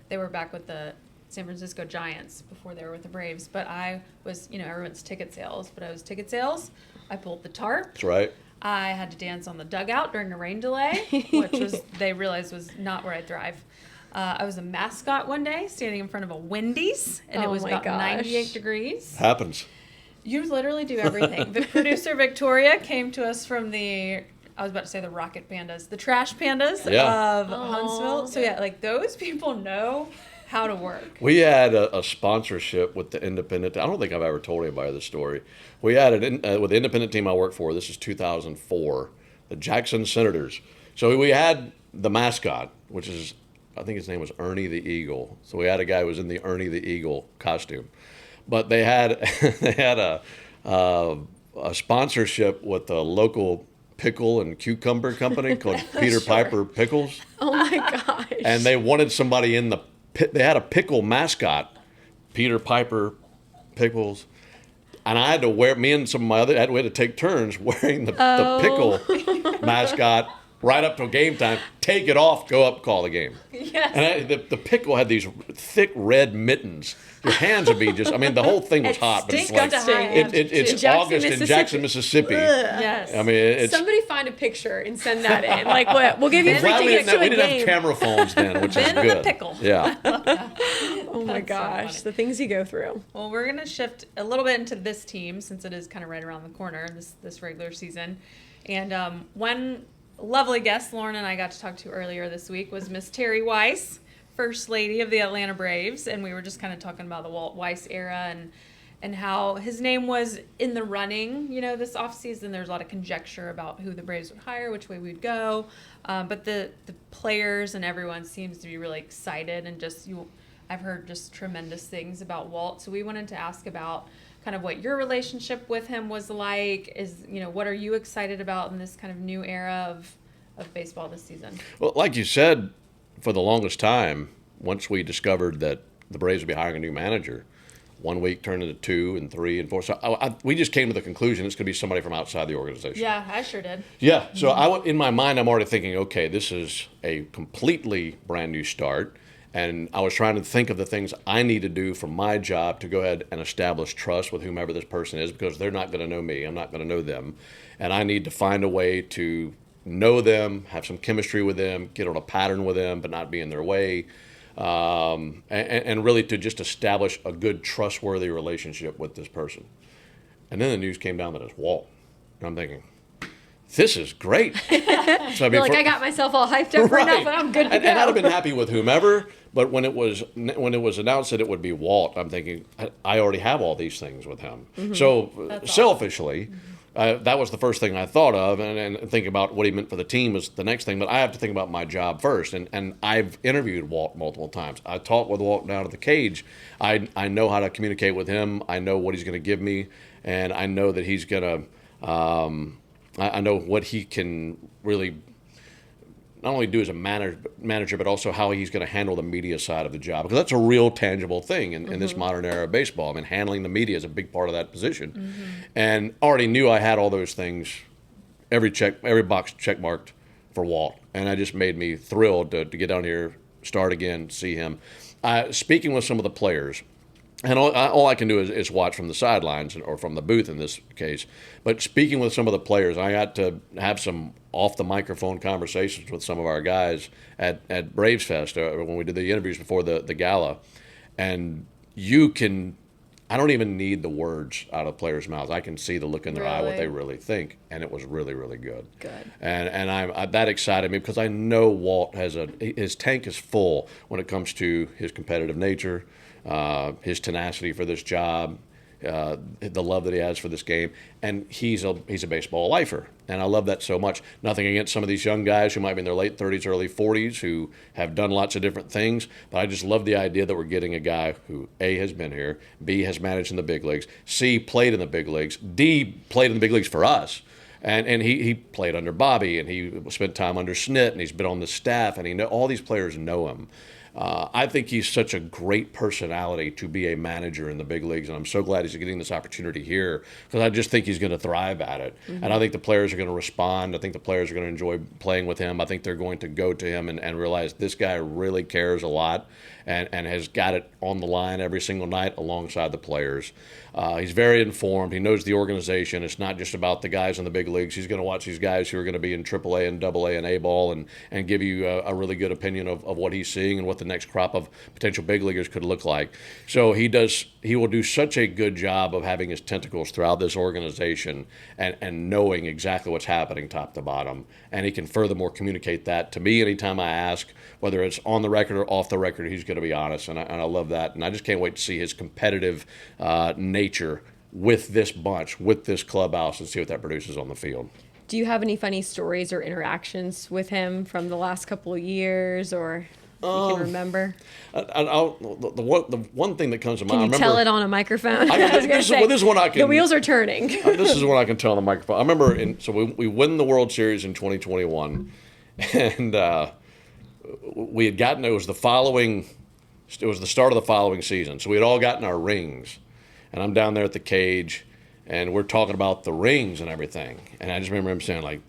Speaker 1: back with the San Francisco Giants before they were with the Braves. But I was, everyone's ticket sales. But I was ticket sales. I pulled the tarp.
Speaker 2: That's right.
Speaker 1: I had to dance on the dugout during a rain delay, which they realized was not where I thrive. I was a mascot one day standing in front of a Wendy's, and it was about 98 degrees.
Speaker 2: Happens.
Speaker 1: You literally do everything. The producer, Victoria, came to us from I was about to say the Rocket Pandas, the Trash Pandas of Huntsville. So, like, those people know how to work.
Speaker 2: We had a sponsorship with the independent. I don't think I've ever told anybody this story. We had it with the independent team I worked for. This is 2004, the Jackson Senators. So we had the mascot, which is, I think his name was Ernie the Eagle. So we had a guy who was in the Ernie the Eagle costume. But they had a sponsorship with a local pickle and cucumber company called Peter Piper Pickles.
Speaker 3: Oh my gosh!
Speaker 2: And they wanted somebody in they had a pickle mascot, Peter Piper Pickles, and me and some of my we had to take turns wearing the pickle mascot right up till game time, take it off, go up, call the game.
Speaker 1: Yes.
Speaker 2: And the pickle had these thick red mittens. Your hands would be just, I mean, the whole thing was hot. But it's like, it's August in Jackson, Mississippi.
Speaker 1: Yes.
Speaker 2: I mean, it's...
Speaker 3: Somebody find a picture and send that in. Like, what? We'll give you free
Speaker 2: Glad we
Speaker 3: tickets to a
Speaker 2: didn't
Speaker 3: game.
Speaker 2: have camera phones then, which is
Speaker 1: Ben
Speaker 2: good.
Speaker 1: and the pickle.
Speaker 2: Yeah.
Speaker 3: Oh my
Speaker 1: That's so
Speaker 3: gosh,
Speaker 1: funny.
Speaker 3: the things you go through.
Speaker 1: Well, we're going to shift a little bit into this team since it is kind of right around the corner, this regular season. And one lovely guest Lauren and I got to talk to earlier this week was Miss Terry Weiss, First Lady of the Atlanta Braves. And we were just kind of talking about the Walt Weiss era and how his name was in the running, this offseason. There's a lot of conjecture about who the Braves would hire, which way we'd go. But the players and everyone seems to be really excited and I've heard just tremendous things about Walt. So we wanted to ask about kind of what your relationship with him was like. What are you excited about in this kind of new era of baseball this season?
Speaker 2: Well, like you said, for the longest time, once we discovered that the Braves would be hiring a new manager, 1 week turned into 2 and 3 and 4. So we just came to the conclusion it's going to be somebody from outside the organization.
Speaker 1: Yeah, I sure did.
Speaker 2: Yeah. So in my mind, I'm already thinking, okay, this is a completely brand new start. And I was trying to think of the things I need to do for my job to go ahead and establish trust with whomever this person is, because they're not going to know me. I'm not going to know them. And I need to find a way to know them, have some chemistry with them, get on a pattern with them, but not be in their way. And really to just establish a good, trustworthy relationship with this person. And then the news came down that it's Walt. And I'm thinking, this is great. So,
Speaker 3: I got myself all hyped up right now, but I'm good to go.
Speaker 2: And I'd have been happy with whomever, but when it was announced that it would be Walt, I'm thinking, I already have all these things with him. Mm-hmm. So
Speaker 1: That's
Speaker 2: selfishly, that was the first thing I thought of, and thinking about what he meant for the team was the next thing. But I have to think about my job first, and I've interviewed Walt multiple times. I talked with Walt down at the cage. I know how to communicate with him. I know what he's going to give me, and I know that he's going to. I know what he can really not only do as a manager, but also how he's going to handle the media side of the job, because that's a real tangible thing in this modern era of baseball. I mean, handling the media is a big part of that position. Mm-hmm. And already knew I had all those things, every box check marked for Walt. And it just made me thrilled to get down here, start again, see him. Speaking with some of the players, and all I can do is watch from the sidelines or from the booth in this case. But speaking with some of the players, I got to have some off-the-microphone conversations with some of our guys at Braves Fest when we did the interviews before the gala. And I don't even need the words out of players' mouths. I can see the look in their eye, what they really think. And it was really, really good.
Speaker 3: Good.
Speaker 2: And that excited me because I know Walt his tank is full when it comes to his competitive nature, his tenacity for this job, the love that he has for this game, and he's a baseball lifer, and I love that so much. Nothing against some of these young guys who might be in their late 30s, early 40s, who have done lots of different things, but I just love the idea that we're getting a guy who A, has been here, B, has managed in the big leagues, C, played in the big leagues, D, played in the big leagues for us. And he played under Bobby, and he spent time under Snit, and he's been on the staff, and all these players know him. I think he's such a great personality to be a manager in the big leagues, and I'm so glad he's getting this opportunity here because I just think he's going to thrive at it. Mm-hmm. And I think the players are going to respond. I think the players are going to enjoy playing with him. I think they're going to go to him and realize this guy really cares a lot and has got it on the line every single night alongside the players. He's very informed. He knows the organization. It's not just about the guys in the big leagues. He's going to watch these guys who are going to be in AAA and AA and A ball and give you a really good opinion of what he's seeing and what the next crop of potential big leaguers could look like. So he will do such a good job of having his tentacles throughout this organization and knowing exactly what's happening top to bottom. And he can furthermore communicate that to me anytime I ask, whether it's on the record or off the record. He's going to be honest, and I love that. And I just can't wait to see his competitive nature with this bunch, with this clubhouse, and see what that produces on the field.
Speaker 3: Do you have any funny stories or interactions with him from the last couple of years, or you can remember?
Speaker 2: The one thing that comes to mind.
Speaker 3: Can you tell it on a microphone?
Speaker 2: This is one I can.
Speaker 3: The wheels are turning.
Speaker 2: This is what I can tell on the microphone. I remember, so we win the World Series in 2021, and we had gotten it was the start of the following season, so we had all gotten our rings, and I'm down there at the cage, and we're talking about the rings and everything, and I just remember him saying like,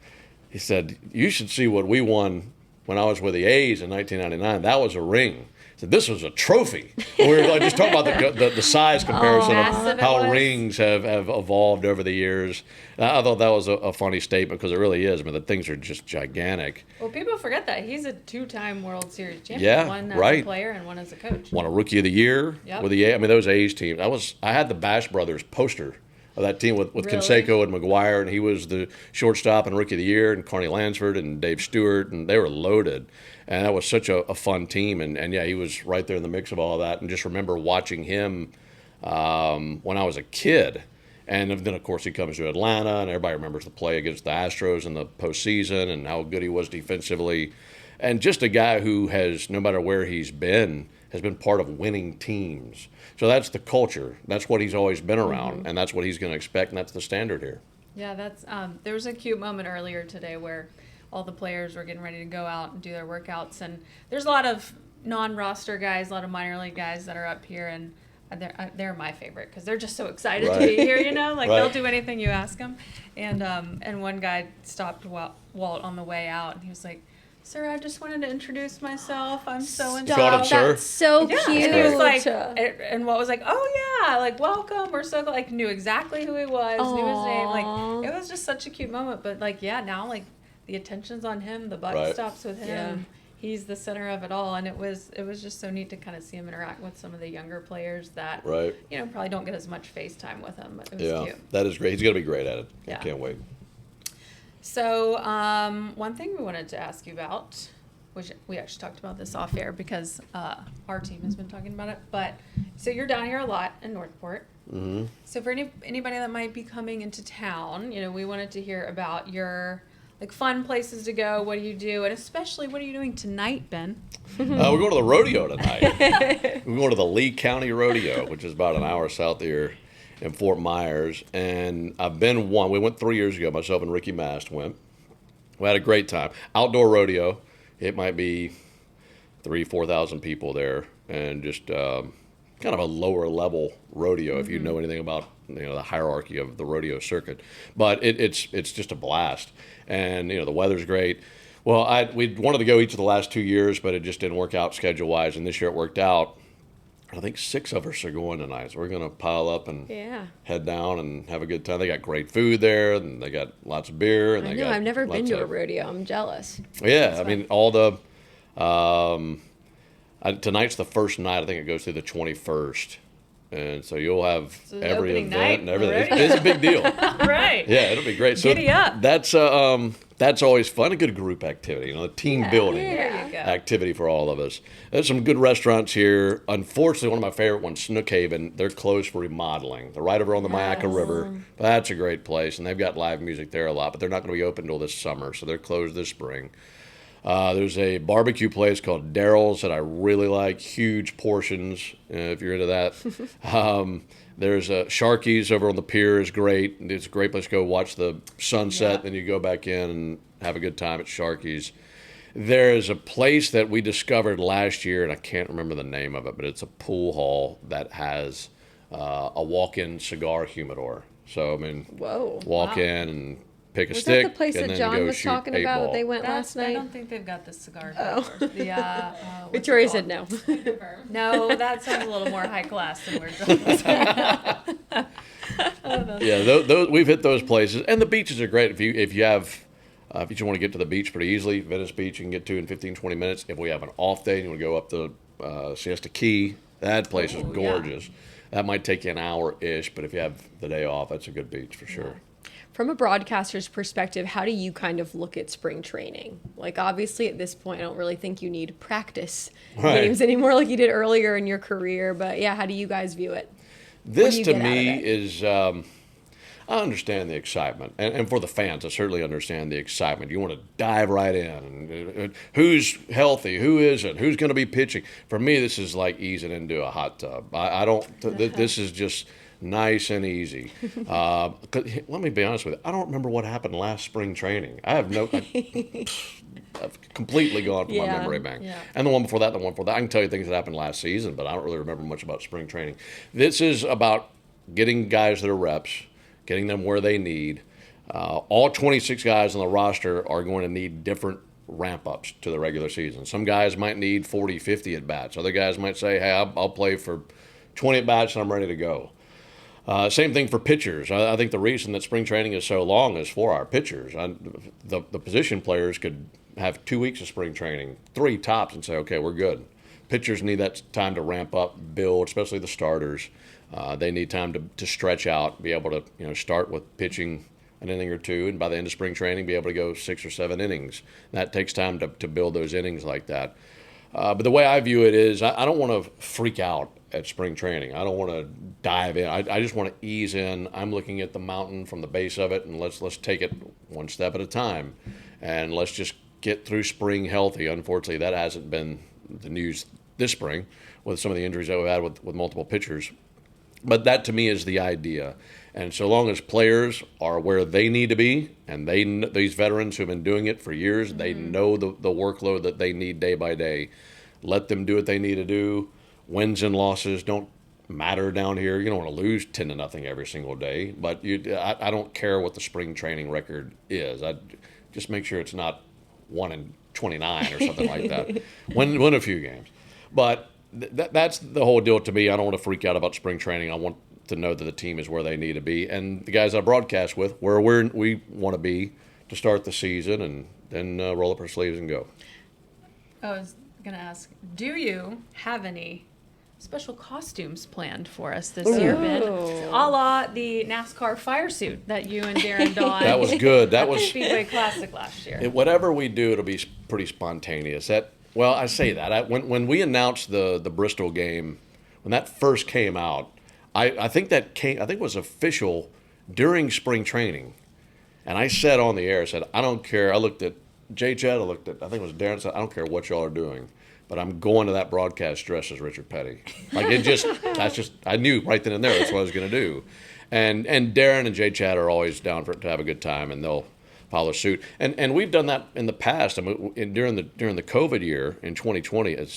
Speaker 2: he said, you should see what we won when I was with the A's in 1999. That was a ring. He said, this was a trophy. And we were like, just talking about the size comparison of how rings have evolved over the years. And I thought that was a funny statement because it really is. I mean, the things are just gigantic.
Speaker 1: Well, people forget that. He's a 2-time World Series champion.
Speaker 2: Yeah,
Speaker 1: one as
Speaker 2: right.
Speaker 1: a player and one as a coach.
Speaker 2: Won a Rookie of the Year with the A's. I mean, those A's teams. I had the Bash Brothers poster of that team with
Speaker 1: Really?
Speaker 2: Canseco and McGuire, and he was the shortstop and Rookie of the Year, and Carney Lansford and Dave Stewart, and they were loaded. And that was such a fun team. And yeah, he was right there in the mix of all that. And just remember watching him when I was a kid. And then, of course, he comes to Atlanta, and everybody remembers the play against the Astros in the postseason and how good he was defensively. And just a guy who has, no matter where he's been, has been part of winning teams. So that's the culture. That's what he's always been around, and that's what he's going to expect, and that's the standard here.
Speaker 1: Yeah, that's there was a cute moment earlier today where all the players were getting ready to go out and do their workouts, and there's a lot of non-roster guys, a lot of minor league guys that are up here, and they're my favorite because they're just so excited to be here, you know, like they'll do anything you ask them. And one guy stopped Walt on the way out, and he was like, "Sir, I just wanted to introduce myself. I'm so and so."
Speaker 2: Called him sir?
Speaker 3: That's so
Speaker 1: Yeah,
Speaker 3: cute.
Speaker 1: and he was like, and Walt was like, "Oh yeah, like welcome. We're so glad." Like knew exactly who he was, knew his name. Like it was just such a cute moment. But like yeah, now like the attention's on him. The buck stops with him.
Speaker 3: Yeah.
Speaker 1: He's the center of it all, and it was just so neat to kind of see him interact with some of the younger players that you know probably don't get as much face time with him. But it was cute.
Speaker 2: That is great. He's going to be great at it.
Speaker 1: Yeah.
Speaker 2: I can't wait.
Speaker 1: So one thing we wanted to ask you about, which we actually talked about this off air because our team has been talking about it. But so you're down here a lot in Northport.
Speaker 2: Mm-hmm.
Speaker 1: So for anybody that might be coming into town, you know, we wanted to hear about your like fun places to go. What do you do, and especially what are you doing tonight, Ben?
Speaker 2: We're going to the rodeo tonight. We're going to the Lee County Rodeo, which is about an hour south here in Fort Myers. And I've been one. We went 3 years ago. Myself and Ricky Mast went. We had a great time. Outdoor rodeo. It might be 3,000-4,000 people there, and just kind of a lower level rodeo if you know anything about the hierarchy of the rodeo circuit. But it's just a blast, and the weather's great. Well, we wanted to go each of the last 2 years, but it just didn't work out schedule wise, and this year it worked out. I think 6 of us are going tonight, so we're going to pile up and head down and have a good time. They got great food there, and they got lots of beer. And
Speaker 3: I've never been to a rodeo. I'm jealous.
Speaker 2: Yeah, I mean, all the tonight's the first night. I think it goes through the 21st, and so you'll have every event and everything. It's a big deal,
Speaker 1: right?
Speaker 2: Yeah, it'll be great. So
Speaker 1: Giddy up.
Speaker 2: That's always fun. A good group activity, the team building activity for all of us. There's some good restaurants here. Unfortunately, one of my favorite ones, Snook Haven, they're closed for remodeling. They're right over on the Mayaca River. But that's a great place, and they've got live music there a lot, but they're not going to be open until this summer, so they're closed this spring. There's a barbecue place called Daryl's that I really like. Huge portions, if you're into that. There's Sharky's over on the pier is great. It's a great place to go watch the sunset. Then you go back in and have a good time at Sharky's. There is a place that we discovered last year, and I can't remember the name of it, but it's a pool hall that has a walk-in cigar humidor. So, I mean, walk in and pick a stick.
Speaker 3: Was that the place that John was talking about that they went last night?
Speaker 1: I don't think they've got the cigar.
Speaker 3: Victoria said no.
Speaker 1: No, that sounds a little more high class than we're doing.
Speaker 2: Yeah, those we've hit those places, and the beaches are great. If you just want to get to the beach pretty easily, Venice Beach you can get to in 15-20 minutes. If we have an off day and you want to go up to Siesta Key, that place is gorgeous. Yeah. That might take you an hour-ish, but if you have the day off, that's a good beach for sure.
Speaker 3: From a broadcaster's perspective, how do you kind of look at spring training? Like, obviously, at this point, I don't really think you need practice games anymore like you did earlier in your career. But, yeah, how do you guys view it?
Speaker 2: This, to me, is I understand the excitement. And for the fans, I certainly understand the excitement. You want to dive right in. And who's healthy? Who isn't? Who's going to be pitching? For me, this is like easing into a hot tub. I don't – this is just – nice and easy. Let me be honest with you. I don't remember what happened last spring training. I've completely gone from my memory bank. Yeah. And the one before that, I can tell you things that happened last season, but I don't really remember much about spring training. This is about getting guys their reps, getting them where they need. All 26 guys on the roster are going to need different ramp-ups to the regular season. Some guys might need 40, 50 at-bats. Other guys might say, hey, I'll play for 20 at-bats and I'm ready to go. Same thing for pitchers. I think the reason that spring training is so long is for our pitchers. The position players could have 2 weeks of spring training, 3 tops, and say, okay, we're good. Pitchers need that time to ramp up, build, especially the starters. They need time to stretch out, be able to start with pitching an inning or two, and by the end of spring training, be able to go 6 or 7 innings. That takes time to build those innings like that. But the way I view it is I don't want to freak out at spring training. I don't want to dive in. I just want to ease in. I'm looking at the mountain from the base of it, and let's take it one step at a time. And let's just get through spring healthy. Unfortunately, that hasn't been the news this spring with some of the injuries that we've had with multiple pitchers. But that, to me, is the idea. And so long as players are where they need to be, and these veterans who have been doing it for years, they know the workload that they need day by day, let them do what they need to do. Wins and losses don't matter down here. You don't want to lose 10-0 every single day, but I don't care what the spring training record is. I just make sure it's not 1-29 or something like that. Win a few games, but that's the whole deal to me. I don't want to freak out about spring training. I want to know that the team is where they need to be, and the guys I broadcast with where we want to be to start the season, and then roll up our sleeves and go.
Speaker 1: I was going to ask, do you have any special costumes planned for us this year, Ben? A la the NASCAR fire suit that you and Darren donned.
Speaker 2: That was good. That was
Speaker 1: Speedway Classic last year.
Speaker 2: Whatever we do, it'll be pretty spontaneous. Well, I say that. When we announced the Bristol game, when that first came out, I think it was official during spring training. And I said on the air, I said, I don't care. I looked at J-Chat, I think it was Darren, said, I don't care what y'all are doing, but I'm going to that broadcast dressed as Richard Petty. Like I knew right then and there that's what I was going to do. And Darren and J-Chat are always down to have a good time, and they'll follow suit. And we've done that in the past. I mean, during the COVID year in 2020, as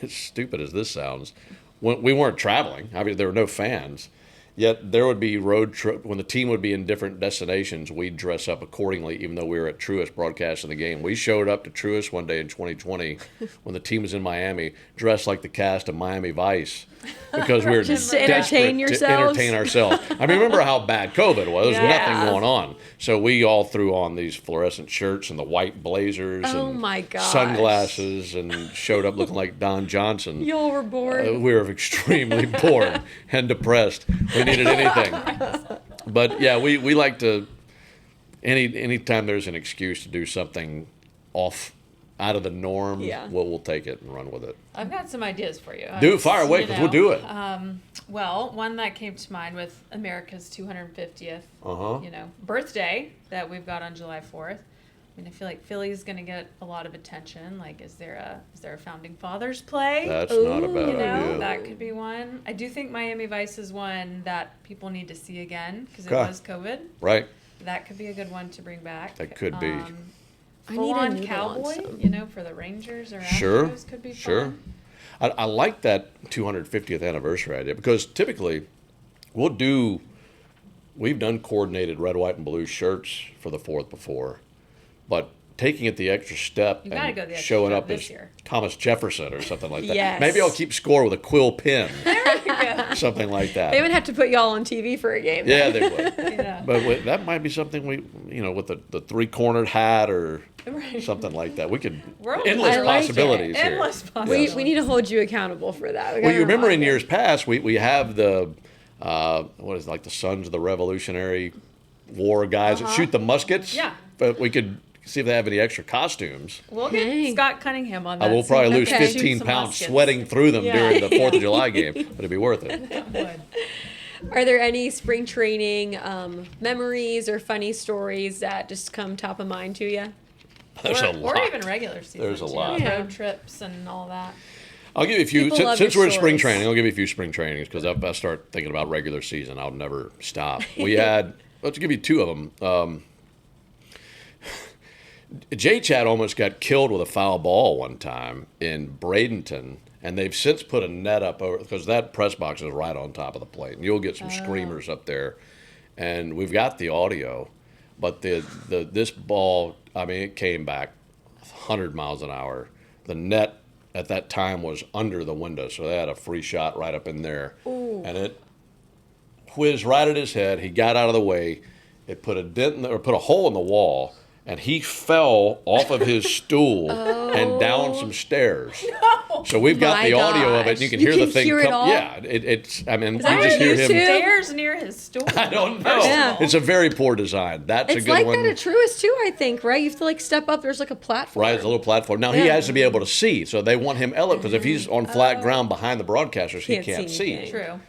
Speaker 2: stupid as this sounds, when we weren't traveling, I mean, there were no fans. Yet there would be road trip when the team would be in different destinations. We'd dress up accordingly, even though we were at Truist broadcasting the game. We showed up to Truist one day in 2020 when the team was in Miami, dressed like the cast of Miami Vice, because we were
Speaker 3: just to entertain yourselves.
Speaker 2: To entertain ourselves. I mean, remember how bad COVID was? There was
Speaker 1: Yeah.
Speaker 2: nothing going on, so we all threw on these fluorescent shirts and the white blazers and
Speaker 3: my gosh.
Speaker 2: sunglasses, and showed up looking like Don Johnson.
Speaker 3: Y'all were bored.
Speaker 2: We were extremely bored and depressed. We needed anything. But yeah, we like to, anytime there's an excuse to do something off out of the norm, we'll take it and run with it.
Speaker 1: I've got some ideas for you.
Speaker 2: Fire away, because we'll do it.
Speaker 1: Well, one that came to mind with America's 250th birthday that we've got on July 4th. I mean, I feel like Philly's going to get a lot of attention. Like, is there a Founding Fathers play?
Speaker 2: That's not a bad idea.
Speaker 1: That could be one. I do think Miami Vice is one that people need to see again because it was COVID.
Speaker 2: Right.
Speaker 1: That could be a good one to bring back.
Speaker 2: That could be.
Speaker 1: Full-on cowboy, for the Rangers or Astros could be fun.
Speaker 2: Sure. I like that 250th anniversary idea, because typically we've done coordinated red, white, and blue shirts for the 4th before. But taking it the extra step and showing up as Thomas Jefferson or something like that.
Speaker 3: Yes.
Speaker 2: Maybe I'll keep score with a quill pen.
Speaker 1: There you go.
Speaker 2: Something like that.
Speaker 3: They would have to put y'all on TV for a game.
Speaker 2: Yeah, they would.
Speaker 1: Yeah.
Speaker 2: But that might be something with the 3-cornered hat or something like that. We could endless possibilities here.
Speaker 1: Endless possibilities.
Speaker 3: We need to hold you accountable for that.
Speaker 2: Well, you remember in years past, we have the the Sons of the Revolutionary War guys that shoot the muskets.
Speaker 1: Yeah.
Speaker 2: But we could see if they have any extra costumes.
Speaker 1: We'll get Scott Cunningham on that.
Speaker 2: We'll probably lose
Speaker 1: Okay.
Speaker 2: 15
Speaker 1: Shoot some
Speaker 2: pounds
Speaker 1: muskets.
Speaker 2: sweating through them during the 4th of
Speaker 1: Yeah.
Speaker 2: July game, but it'd be worth it.
Speaker 1: That would.
Speaker 3: Are there any spring training memories or funny stories that just come top of mind to you?
Speaker 2: There's a lot.
Speaker 1: Or even regular season.
Speaker 2: There's a lot.
Speaker 3: Yeah.
Speaker 1: Road trips and all that.
Speaker 2: I'll give you a few.
Speaker 3: People love
Speaker 2: Since
Speaker 3: your
Speaker 2: we're in spring
Speaker 3: stories.
Speaker 2: training, I'll give you a few spring trainings, because if I start thinking about regular season, I'll never stop. We had, let's give you 2 of them. J-Chat almost got killed with a foul ball one time in Bradenton, and they've since put a net up over, because that press box is right on top of the plate, and you'll get some screamers up there. And we've got the audio. But this ball, I mean, it came back 100 miles an hour. The net at that time was under the window, so they had a free shot right up in there.
Speaker 3: Ooh.
Speaker 2: And it whizzed right at his head. He got out of the way. It put a dent or put a hole in the wall, and he fell off of his stool and down some stairs.
Speaker 1: No.
Speaker 2: So we've got
Speaker 3: My
Speaker 2: the audio of it.
Speaker 3: gosh.
Speaker 2: You can
Speaker 3: You
Speaker 2: hear
Speaker 3: can
Speaker 2: the thing
Speaker 3: hear it
Speaker 2: come.
Speaker 3: all?
Speaker 2: Yeah, it's. I mean, you
Speaker 3: that
Speaker 2: just
Speaker 3: on
Speaker 2: hear him.
Speaker 3: YouTube?
Speaker 1: Stairs near his store.
Speaker 2: I don't know.
Speaker 3: Yeah.
Speaker 2: It's a very poor design. That's
Speaker 3: It's
Speaker 2: a good
Speaker 3: like
Speaker 2: one.
Speaker 3: that at Truist too, I think, right? You have to like step up. There's like a platform.
Speaker 2: Right, it's a little platform. Now he
Speaker 3: Yeah.
Speaker 2: has to be able to see, so they want him elevated because if he's on flat ground behind the broadcasters, he
Speaker 3: Can't
Speaker 2: can't
Speaker 3: see
Speaker 2: see.
Speaker 3: anything.
Speaker 1: True.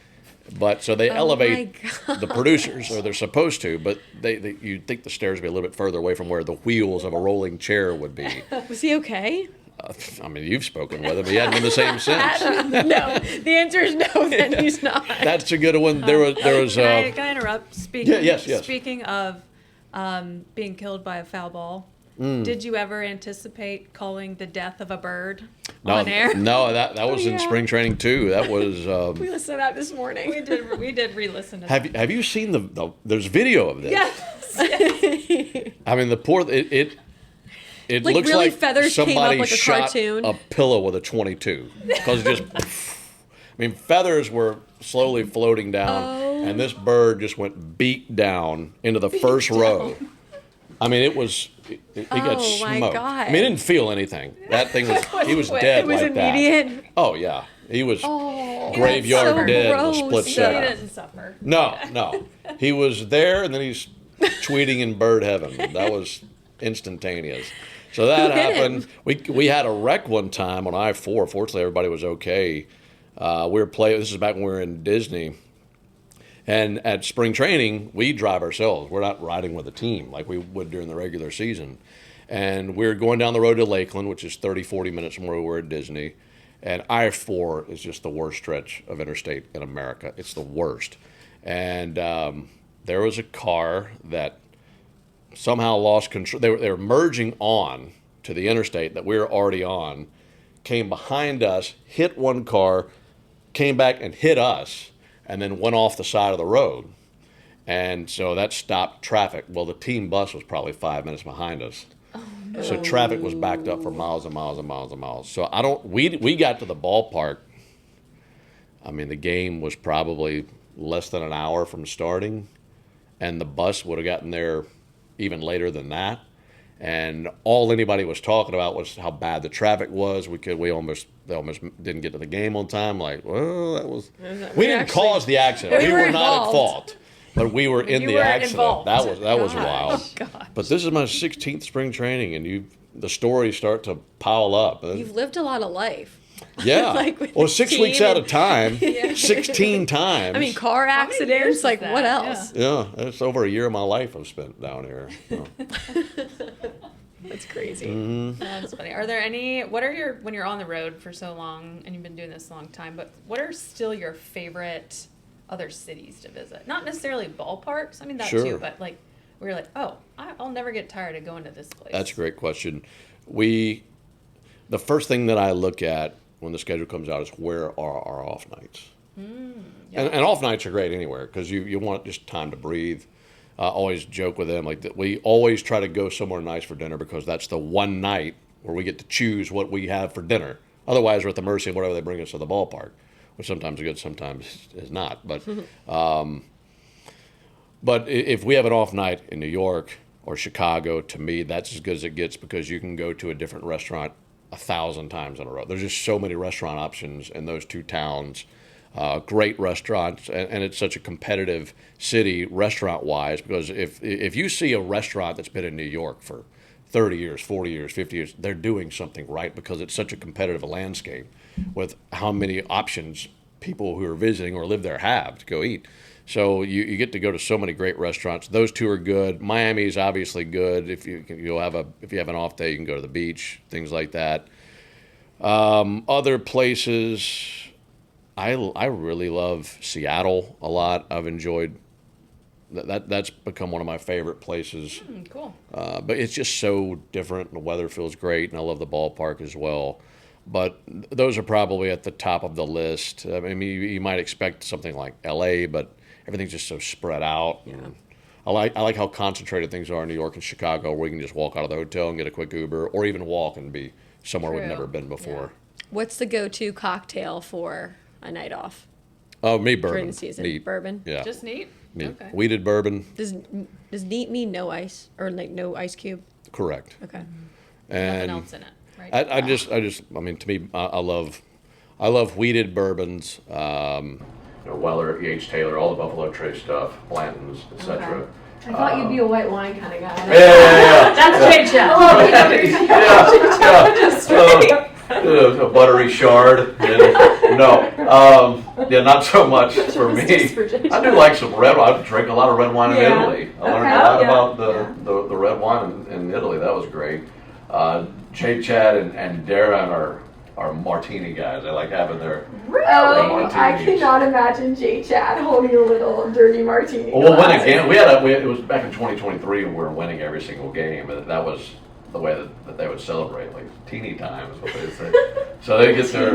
Speaker 2: But so they elevate
Speaker 3: my
Speaker 2: the producers, or they're supposed to. But you'd think the stairs would be a little bit further away from where the wheels of a rolling chair would be.
Speaker 3: Was he okay?
Speaker 2: I mean, you've spoken with him. He hadn't been the same since.
Speaker 3: No. The answer is no. Then he's not.
Speaker 2: That's a good one. There was.
Speaker 1: Can I interrupt? Speaking.
Speaker 2: Yeah, yes.
Speaker 1: Speaking of being killed by a foul ball,
Speaker 2: Mm.
Speaker 1: did you ever anticipate calling the death of a bird
Speaker 2: No,
Speaker 1: on air?
Speaker 2: no, that was in
Speaker 3: yeah.
Speaker 2: spring training too. That was.
Speaker 3: We listened to that this morning.
Speaker 1: We did re-listen to that.
Speaker 2: Have you seen the? There's video of this.
Speaker 1: Yes.
Speaker 2: I mean, the poor it
Speaker 3: Like,
Speaker 2: looks
Speaker 3: really
Speaker 2: like
Speaker 3: feathers came up
Speaker 2: somebody
Speaker 3: like a
Speaker 2: shot
Speaker 3: cartoon.
Speaker 2: a pillow with a 22 because just. I mean, feathers were slowly floating down, and this bird just went beat down into the first row. I mean, it got
Speaker 3: Oh, my
Speaker 2: smoked.
Speaker 3: God.
Speaker 2: I mean, it didn't feel anything. That thing he was dead
Speaker 3: It was
Speaker 2: like
Speaker 3: immediate.
Speaker 2: that. Oh yeah, he was
Speaker 3: Oh,
Speaker 2: graveyard
Speaker 3: that's so
Speaker 2: dead in a
Speaker 3: gross.
Speaker 2: split
Speaker 1: He
Speaker 2: second.
Speaker 1: didn't suffer.
Speaker 2: No. He was there, and then he's tweeting in bird heaven. That was instantaneous. So that
Speaker 3: Who hit
Speaker 2: happened. We had a wreck one time on I-4. Fortunately, everybody was okay. We were playing. This is back when we were in Disney. And at spring training, we drive ourselves. We're not riding with a team like we would during the regular season. And we're going down the road to Lakeland, which is 30, 40 minutes from where we were at Disney. And I-4 is just the worst stretch of interstate in America. It's the worst. And there was a car that somehow lost control. They were merging on to the interstate that we were already on, came behind us, hit one car, came back and hit us, and then went off the side of the road. And so that stopped traffic. Well, the team bus was probably 5 minutes behind us. Oh, no. So traffic was backed up for miles and miles and miles and miles. So we got to the ballpark. I mean, the game was probably less than an hour from starting, and the bus would have gotten there even later than that. And all anybody was talking about was how bad the traffic was. They almost didn't get to the game on time. Like, well, we didn't cause the accident. We were not at fault, but we were in the accident.
Speaker 1: Involved.
Speaker 2: That was wild.
Speaker 1: Oh, gosh.
Speaker 2: But this is my 16th spring training, and the stories start to pile up.
Speaker 3: You've lived a lot of life.
Speaker 2: Yeah.
Speaker 3: Like with
Speaker 2: Well,
Speaker 3: the
Speaker 2: 6 weeks
Speaker 3: team
Speaker 2: at a
Speaker 3: and-
Speaker 2: time, 16 times.
Speaker 3: I mean, car
Speaker 1: How many years
Speaker 3: accidents.
Speaker 1: is
Speaker 3: Like,
Speaker 1: that?
Speaker 3: what else?
Speaker 2: Yeah, it's over a year of my life I've spent down here. So.
Speaker 3: That's crazy.
Speaker 2: Mm-hmm.
Speaker 1: That's funny. Are there when you're on the road for so long, and you've been doing this a long time, but what are still your favorite other cities to visit? Not necessarily ballparks. I mean, that
Speaker 2: Sure.
Speaker 1: too, but like, where you're like, oh, I'll never get tired of going to this place.
Speaker 2: That's a great question. The first thing that I look at when the schedule comes out is where are our off nights.
Speaker 1: Yeah.
Speaker 2: And off nights are great anywhere because you want just time to breathe. I always joke with them we always try to go somewhere nice for dinner because that's the one night where we get to choose what we have for dinner. Otherwise, we're at the mercy of whatever they bring us to the ballpark, which sometimes is good, sometimes is not. But but if we have an off night in New York or Chicago, to me, that's as good as it gets because you can go to a different restaurant 1,000 times in a row. There's just so many restaurant options in those two towns. Great restaurants, and it's such a competitive city restaurant-wise because if you see a restaurant that's been in New York for 30 years, 40 years, 50 years, they're doing something right because it's such a competitive landscape with how many options people who are visiting or live there have to go eat. So you get to go to so many great restaurants. Those two are good. Miami's obviously good. If you have an off day, you can go to the beach, things like that. Other places, I really love Seattle a lot. I've enjoyed that's become one of my favorite places.
Speaker 1: Cool.
Speaker 2: But it's just so different, and the weather feels great, and I love the ballpark as well. But those are probably at the top of the list. I mean, you might expect something like L.A., but everything's just so spread out.
Speaker 3: Yeah.
Speaker 2: I like how concentrated things are in New York and Chicago, where you can just walk out of the hotel and get a quick Uber, or even walk and be somewhere we've
Speaker 1: True.
Speaker 2: never been before.
Speaker 3: What's the go-to cocktail for a night off
Speaker 2: Oh, me bourbon.
Speaker 3: during the season?
Speaker 2: Neat.
Speaker 3: Bourbon.
Speaker 2: Yeah.
Speaker 1: Just neat?
Speaker 2: Neat.
Speaker 1: Okay.
Speaker 2: Weeded bourbon.
Speaker 3: Does neat mean no ice or like no ice cube?
Speaker 2: Correct.
Speaker 3: Okay.
Speaker 2: And
Speaker 1: Nothing else in it, right?
Speaker 2: I mean, to me, I love weeded bourbons. Weller, E.H. Taylor, all the Buffalo Trace stuff, Blanton's, etc.
Speaker 1: Okay.
Speaker 3: I thought you'd be a white wine kind of guy.
Speaker 2: Yeah.
Speaker 1: That's Jay Chat.
Speaker 2: A buttery shard. Not so much for me. I do like some red wine. I drink a lot of red wine in Italy. I learned a lot about the red wine in Italy. That was great. Jay Chad and Darren are martini guys. I like having their
Speaker 3: Really?
Speaker 4: I cannot imagine Jay Chad holding a little dirty martini.
Speaker 2: Well, we'll win again. It was back in 2023 when we were winning every single game, and that was the way that they would celebrate, like teeny time is what they say. So they get their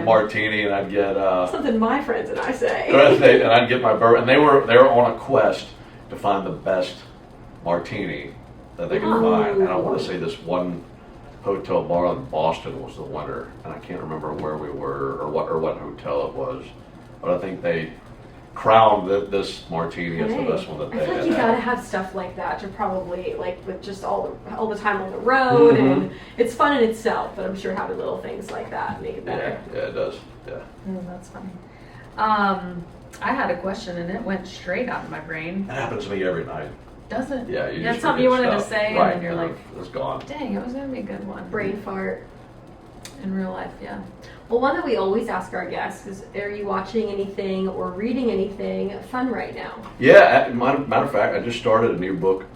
Speaker 2: martini, and I'd get
Speaker 4: Something my friends and I say.
Speaker 2: and I'd get my bourbon. And they were on a quest to find the best martini that they could find. And I want to say this one hotel bar in Boston was the winner, and I can't remember where we were or what hotel it was, but I think they crowned this martini as the best one that
Speaker 4: I
Speaker 2: they
Speaker 4: feel like
Speaker 2: had.
Speaker 4: you gotta have stuff like that to probably like with just all the time on the road, and it's fun in itself. But I'm sure having little things like that make it better.
Speaker 2: Yeah, it does. Yeah.
Speaker 1: Oh, that's funny. I had a question and it went straight out of my brain.
Speaker 2: That happens to me every night.
Speaker 1: Does it?
Speaker 2: Yeah, you
Speaker 1: That's
Speaker 2: just
Speaker 1: something you
Speaker 2: forget
Speaker 1: wanted to
Speaker 2: stuff.
Speaker 1: say,
Speaker 2: Right,
Speaker 1: and then you're like,
Speaker 2: it's gone.
Speaker 1: dang, it was gonna be a good one.
Speaker 4: Brain fart.
Speaker 1: In real life, yeah.
Speaker 4: Well, one that we always ask our guests is, are you watching anything or reading anything fun right now?
Speaker 2: Yeah, matter of fact, I just started a new book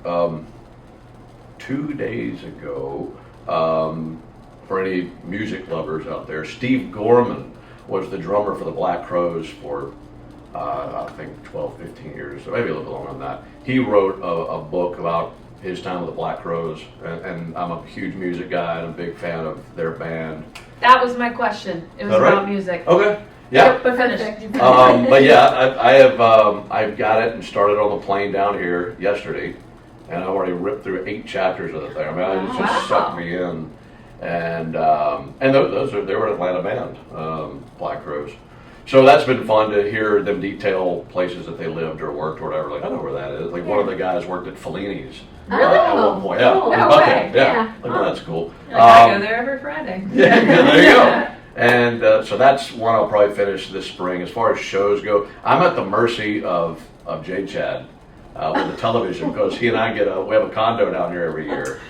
Speaker 2: 2 days ago. For any music lovers out there, Steve Gorman was the drummer for the Black Crowes for I think 12, 15 years, so maybe a little bit longer than that. He wrote a book about his time with the Black Crowes, and I'm a huge music guy and a big fan of their band.
Speaker 1: That was my question. It was
Speaker 2: Is that
Speaker 1: about
Speaker 2: right?
Speaker 1: music.
Speaker 2: Okay. Yeah.
Speaker 1: But finish.
Speaker 2: But yeah, I've got it and started on the plane down here yesterday, and I already ripped through 8 chapters of the thing. I mean, it just sucked me in, and they were an Atlanta band, Black Crowes. So that's been fun to hear them detail places that they lived or worked or whatever. Like, I know where that is. Like, one of the guys worked at Fellini's at one point. Yeah,
Speaker 4: cool.
Speaker 2: in
Speaker 1: No
Speaker 2: Buckhead.
Speaker 1: way.
Speaker 2: Yeah. Like, well, that's cool.
Speaker 1: I go there every Friday.
Speaker 2: Yeah, there you go. And so that's one I'll probably finish this spring. As far as shows go, I'm at the mercy of Jay Chad with the television, because he and I we have a condo down here every year.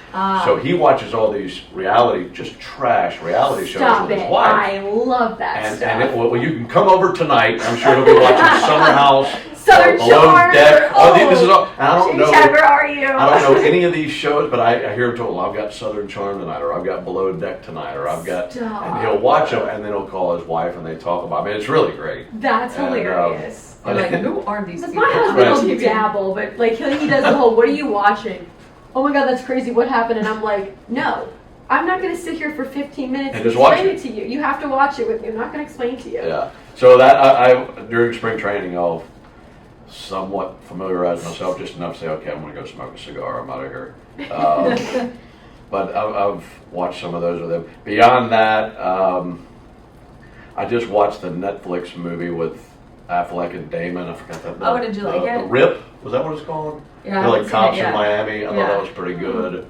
Speaker 2: So he watches all these trash reality shows
Speaker 4: Stop
Speaker 2: with
Speaker 4: it.
Speaker 2: his wife.
Speaker 4: I love that stuff.
Speaker 2: And well, you can come over tonight. I'm sure he'll be watching Summer House,
Speaker 4: Southern
Speaker 2: Below
Speaker 4: Shore.
Speaker 2: Deck. This is all. And I don't know.
Speaker 4: Chad, where are you?
Speaker 2: I don't know any of these shows, but I hear him talk, well, I've got Southern Charm tonight, or I've got Below Deck tonight, or I've got,
Speaker 4: Stop.
Speaker 2: and he'll watch them, and then he'll call his wife, and they talk about, I mean, it's really great.
Speaker 4: That's
Speaker 2: And,
Speaker 4: hilarious.
Speaker 1: I'm like, who are these people?
Speaker 4: My husband
Speaker 2: Right.
Speaker 4: will dabble, but like he does the whole, what are you watching? Oh my God, that's crazy. What happened? And I'm like, no, I'm not going to sit here for 15 minutes
Speaker 2: And
Speaker 4: and
Speaker 2: just watch
Speaker 4: explain
Speaker 2: it.
Speaker 4: it to you. You have to watch it with me. I'm not going to explain to you.
Speaker 2: Yeah. So that, I during spring training, I'll somewhat familiarize myself just enough to say, okay, I'm going to go smoke a cigar. I'm out of here. But I've watched some of those with them. Beyond that, I just watched the Netflix movie with Affleck and Damon. I forgot that.
Speaker 1: Oh, did you like it?
Speaker 2: The Rip, was that what it's called?
Speaker 1: Yeah,
Speaker 2: They're
Speaker 1: I
Speaker 2: like
Speaker 1: haven't
Speaker 2: cops
Speaker 1: seen it
Speaker 2: in
Speaker 1: yet.
Speaker 2: Miami. I thought
Speaker 1: Yeah.
Speaker 2: that was pretty good.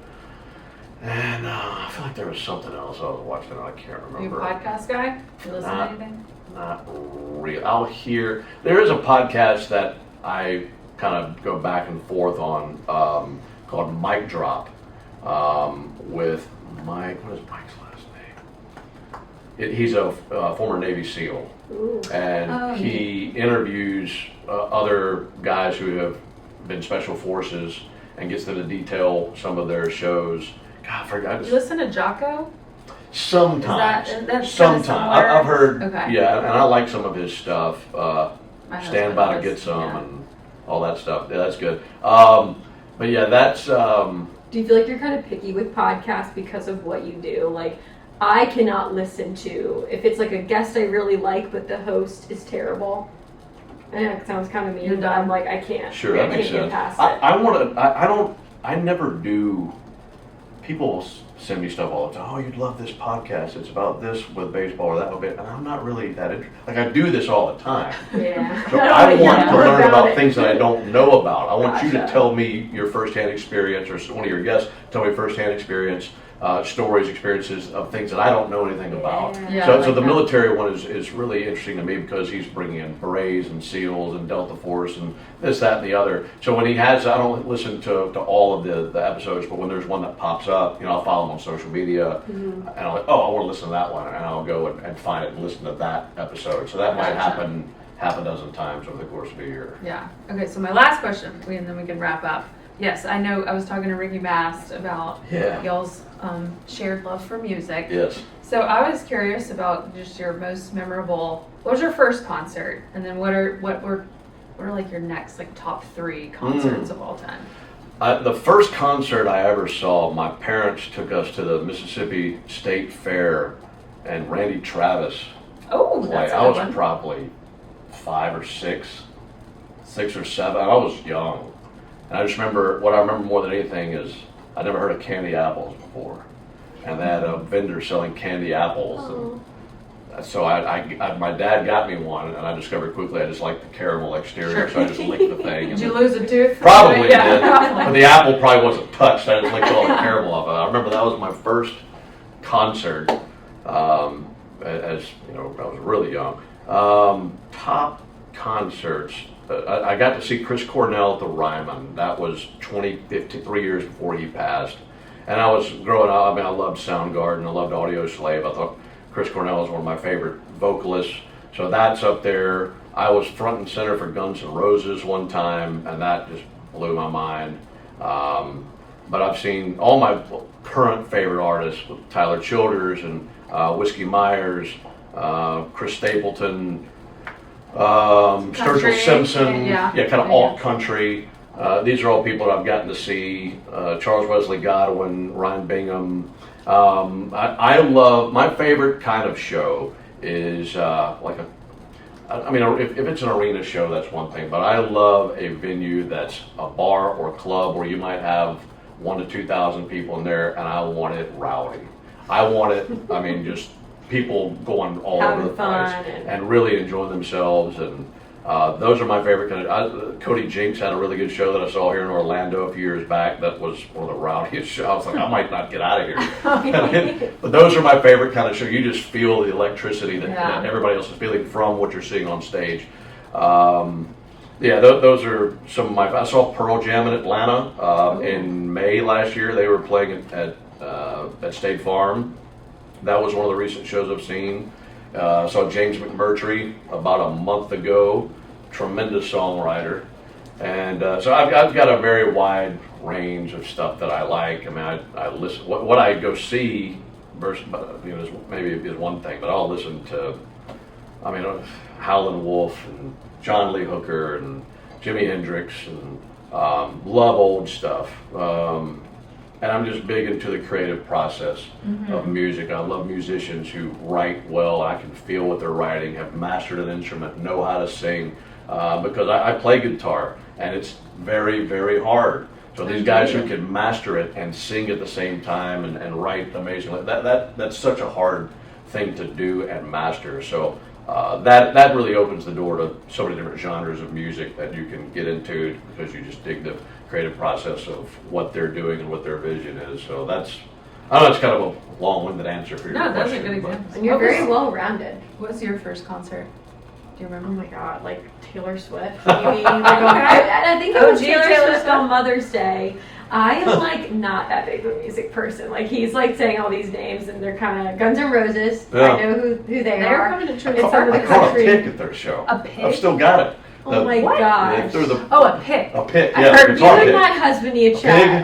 Speaker 2: And I feel like there was something else I was watching. I can't
Speaker 1: Are you a
Speaker 2: remember.
Speaker 1: podcast guy? You listen to anything?
Speaker 2: Not real. I'll hear. There is a podcast that I kind of go back and forth on called Mic Drop with Mike. What is Mike's last name? He's a former Navy SEAL,
Speaker 4: Ooh.
Speaker 2: and he interviews other guys who have been special forces and gets them to detail some of their shows. God, I forgot.
Speaker 1: You listen to Jocko?
Speaker 2: Sometimes.
Speaker 1: Is that's kinda
Speaker 2: Sometimes.
Speaker 1: similar?
Speaker 2: I've heard,
Speaker 1: Okay.
Speaker 2: yeah, and I like some of his stuff.
Speaker 1: My
Speaker 2: Stand
Speaker 1: husband
Speaker 2: by to
Speaker 1: does,
Speaker 2: get some
Speaker 1: yeah.
Speaker 2: and all that stuff. Yeah, that's good. But yeah, that's,
Speaker 4: Do you feel like you're kind of picky with podcasts because of what you do? Like, I cannot listen to, if it's like a guest I really like, but the host is terrible. I know it sounds kind of mean, but I'm like, I can't.
Speaker 2: Sure,
Speaker 4: I
Speaker 2: that makes
Speaker 4: can't
Speaker 2: sense.
Speaker 4: get past it.
Speaker 2: I never do. People send me stuff all the time. Oh, you'd love this podcast. It's about this with baseball or that with baseball. And I'm not really that interested. Like, I do this all the time.
Speaker 4: Yeah.
Speaker 2: So I want to
Speaker 4: more
Speaker 2: learn about
Speaker 4: it.
Speaker 2: things that I don't know about. I want you to
Speaker 4: Gotcha.
Speaker 2: tell me your firsthand experience, or one of your guests tell me firsthand experience, stories, experiences of things that I don't know anything about.
Speaker 1: Yeah,
Speaker 2: So,
Speaker 1: I like
Speaker 2: so the
Speaker 1: that.
Speaker 2: military one is really interesting to me because he's bringing in Berets and SEALs and Delta Force and this, that, and the other. So when he has, I don't listen to all of the episodes, but when there's one that pops up, I'll follow him on social media, and I'm like, oh, I want to listen to that one, and I'll go and find it and listen to that episode. So that might happen half a dozen times over the course of a year.
Speaker 1: Yeah. Okay, so my last question, and then we can wrap up. Yes, I know I was talking to Ricky Bass about y'all's shared love for music.
Speaker 2: Yes.
Speaker 1: So I was curious about just your most memorable. What was your first concert, and then what are like your next like top 3 concerts of all time?
Speaker 2: The first concert I ever saw, my parents took us to the Mississippi State Fair, and Randy Travis
Speaker 1: Oh,
Speaker 2: played.
Speaker 1: that's a
Speaker 2: I
Speaker 1: good
Speaker 2: was
Speaker 1: one.
Speaker 2: probably 5 or 6 or 7. I was young. And I just remember, what I remember more than anything is I never heard of candy apples before. And they had a vendor selling candy apples. And so my dad got me one, and I discovered quickly I just liked the caramel exterior, so I just licked the thing.
Speaker 1: Did you lose a tooth?
Speaker 2: Probably
Speaker 1: Yeah,
Speaker 2: did.
Speaker 1: probably.
Speaker 2: But the apple probably wasn't touched. I just licked all the caramel off of it. I remember that was my first concert, as I was really young. Top concerts. I got to see Chris Cornell at the Ryman. That was 3 years before he passed. And I was growing up, I loved Soundgarden, I loved Audio Slave. I thought Chris Cornell was one of my favorite vocalists. So that's up there. I was front and center for Guns N' Roses one time, and that just blew my mind. But I've seen all my current favorite artists, Tyler Childers and Whiskey Myers, Chris Stapleton, Sturgill
Speaker 1: Country,
Speaker 2: Simpson,
Speaker 1: yeah.
Speaker 2: kind of alt country. These are all people that I've gotten to see. Charles Wesley Godwin, Ryan Bingham. I love, my favorite kind of show is if it's an arena show, that's one thing, but I love a venue that's a bar or club where you might have 1,000 to 2,000 people in there, and I want it rowdy. I want it, just people going all over the place and really enjoying themselves, and those are my favorite kind of. Cody Jinks had a really good show that I saw here in Orlando a few years back. That was one of the rowdiest shows. I was like, I might not get out of here. But those are my favorite kind of show. You just feel the electricity that everybody else is feeling from what you're seeing on stage. Those are some of my. I saw Pearl Jam in Atlanta in May last year. They were playing at State Farm. That was one of the recent shows I've seen. Saw James McMurtry about a month ago. Tremendous songwriter. And so I've got a very wide range of stuff that I like. I listen. What I go see versus maybe is one thing, but I'll listen to. Howlin' Wolf and John Lee Hooker and Jimi Hendrix and love old stuff. And I'm just big into the creative process of music. I love musicians who write well. I can feel what they're writing, have mastered an instrument, know how to sing. Because I play guitar, and it's very, very hard. So these guys who can master it and sing at the same time and write amazingly, that's such a hard thing to do and master. So that really opens the door to so many different genres of music that you can get into because you just dig the creative process of what they're doing and what their vision is. So that's, I know it's kind of a long-winded answer for your question.
Speaker 1: No, that's a good example.
Speaker 4: And you're very well-rounded.
Speaker 1: What was your first concert? Do you remember?
Speaker 4: Oh my god, like Taylor Swift, maybe. I think it was Taylor Swift on Mother's Day. I am like not that big of a music person. Like he's like saying all these names, and they're kind of Guns N' Roses.
Speaker 2: Yeah.
Speaker 4: I know who they
Speaker 1: They're
Speaker 4: are.
Speaker 1: coming to church.
Speaker 4: It's some of
Speaker 2: I
Speaker 4: the
Speaker 2: caught a
Speaker 4: country.
Speaker 2: pick at their show.
Speaker 1: A pick?
Speaker 2: I've still got it.
Speaker 4: Oh my
Speaker 1: What?
Speaker 4: gosh.
Speaker 2: They threw
Speaker 1: A pick.
Speaker 2: a pick.
Speaker 4: I
Speaker 2: Yeah,
Speaker 4: heard you
Speaker 2: guitar
Speaker 4: and
Speaker 2: pick.
Speaker 4: my husband need a chat.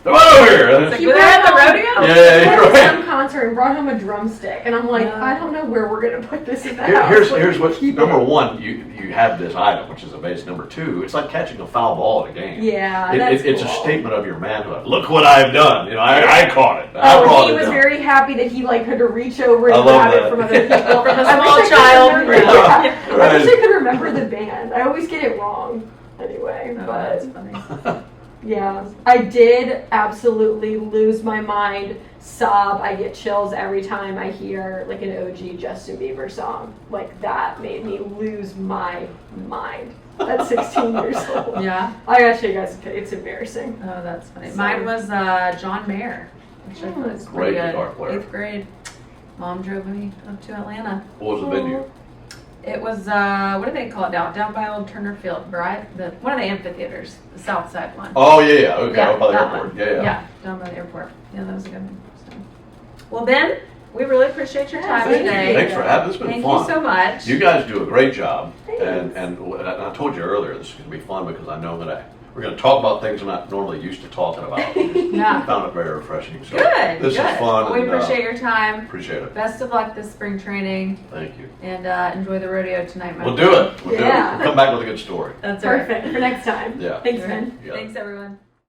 Speaker 2: Come on over here.
Speaker 1: Like, were they at the rodeo?
Speaker 2: Yeah,
Speaker 4: At
Speaker 2: you're right.
Speaker 4: some concert and brought home a drumstick, and I'm like, I don't know where we're gonna put this in the house.
Speaker 5: Here's what's number one. You have this item, which is amazing. Number two, it's like catching a foul ball at a game.
Speaker 4: Yeah,
Speaker 5: it's a statement of your manhood. Look what I've done. I caught it.
Speaker 4: He was very happy that he like could reach over and grab it from other people.
Speaker 1: From a small child.
Speaker 4: I wish I could remember the band. I always get it wrong. Anyway,
Speaker 1: that's funny.
Speaker 4: Yeah, I did absolutely lose my mind, sob. I get chills every time I hear like an OG Justin Bieber song. Like that made me lose my mind at 16 years old.
Speaker 1: Yeah.
Speaker 4: I gotta show you guys. It's embarrassing.
Speaker 1: Oh, that's funny.
Speaker 4: So-
Speaker 1: Mine was John Mayer, which I thought was
Speaker 5: Great
Speaker 1: pretty good.
Speaker 5: guitar player.
Speaker 1: 8th grade. Mom drove me up to Atlanta.
Speaker 5: What was the venue?
Speaker 1: It was what do they call it now? Down by Old Turner Field, right? One of the amphitheaters, the South Side one.
Speaker 5: Oh yeah. Okay,
Speaker 1: Yeah,
Speaker 5: up by the
Speaker 1: that
Speaker 5: airport.
Speaker 1: one.
Speaker 5: Yeah.
Speaker 1: Yeah, down by the airport. Yeah, that was a good one. So. Well, Ben, we really appreciate your time
Speaker 5: Thank
Speaker 1: today.
Speaker 5: you. Thanks for having. This has been
Speaker 1: Thank
Speaker 5: fun.
Speaker 1: you so much.
Speaker 5: You guys do a great job,
Speaker 4: Thanks.
Speaker 5: and I told you earlier this is going to be fun because I know that we're going to talk about things I'm not normally used to talking about. I
Speaker 1: Yeah.
Speaker 5: found it very refreshing. So
Speaker 1: Good.
Speaker 5: This
Speaker 1: good.
Speaker 5: is fun.
Speaker 1: Well, we
Speaker 5: and,
Speaker 1: appreciate your time.
Speaker 5: Appreciate it.
Speaker 1: Best of luck this spring training,
Speaker 5: Thank you.
Speaker 1: and enjoy the rodeo tonight. my
Speaker 5: We'll
Speaker 1: friend.
Speaker 5: do it. We'll do it.
Speaker 4: Yeah.
Speaker 5: We'll come back with a good story.
Speaker 1: That's right.
Speaker 4: Perfect for next time.
Speaker 5: Yeah.
Speaker 4: Thanks, Ben.
Speaker 5: Yeah.
Speaker 1: Thanks, everyone.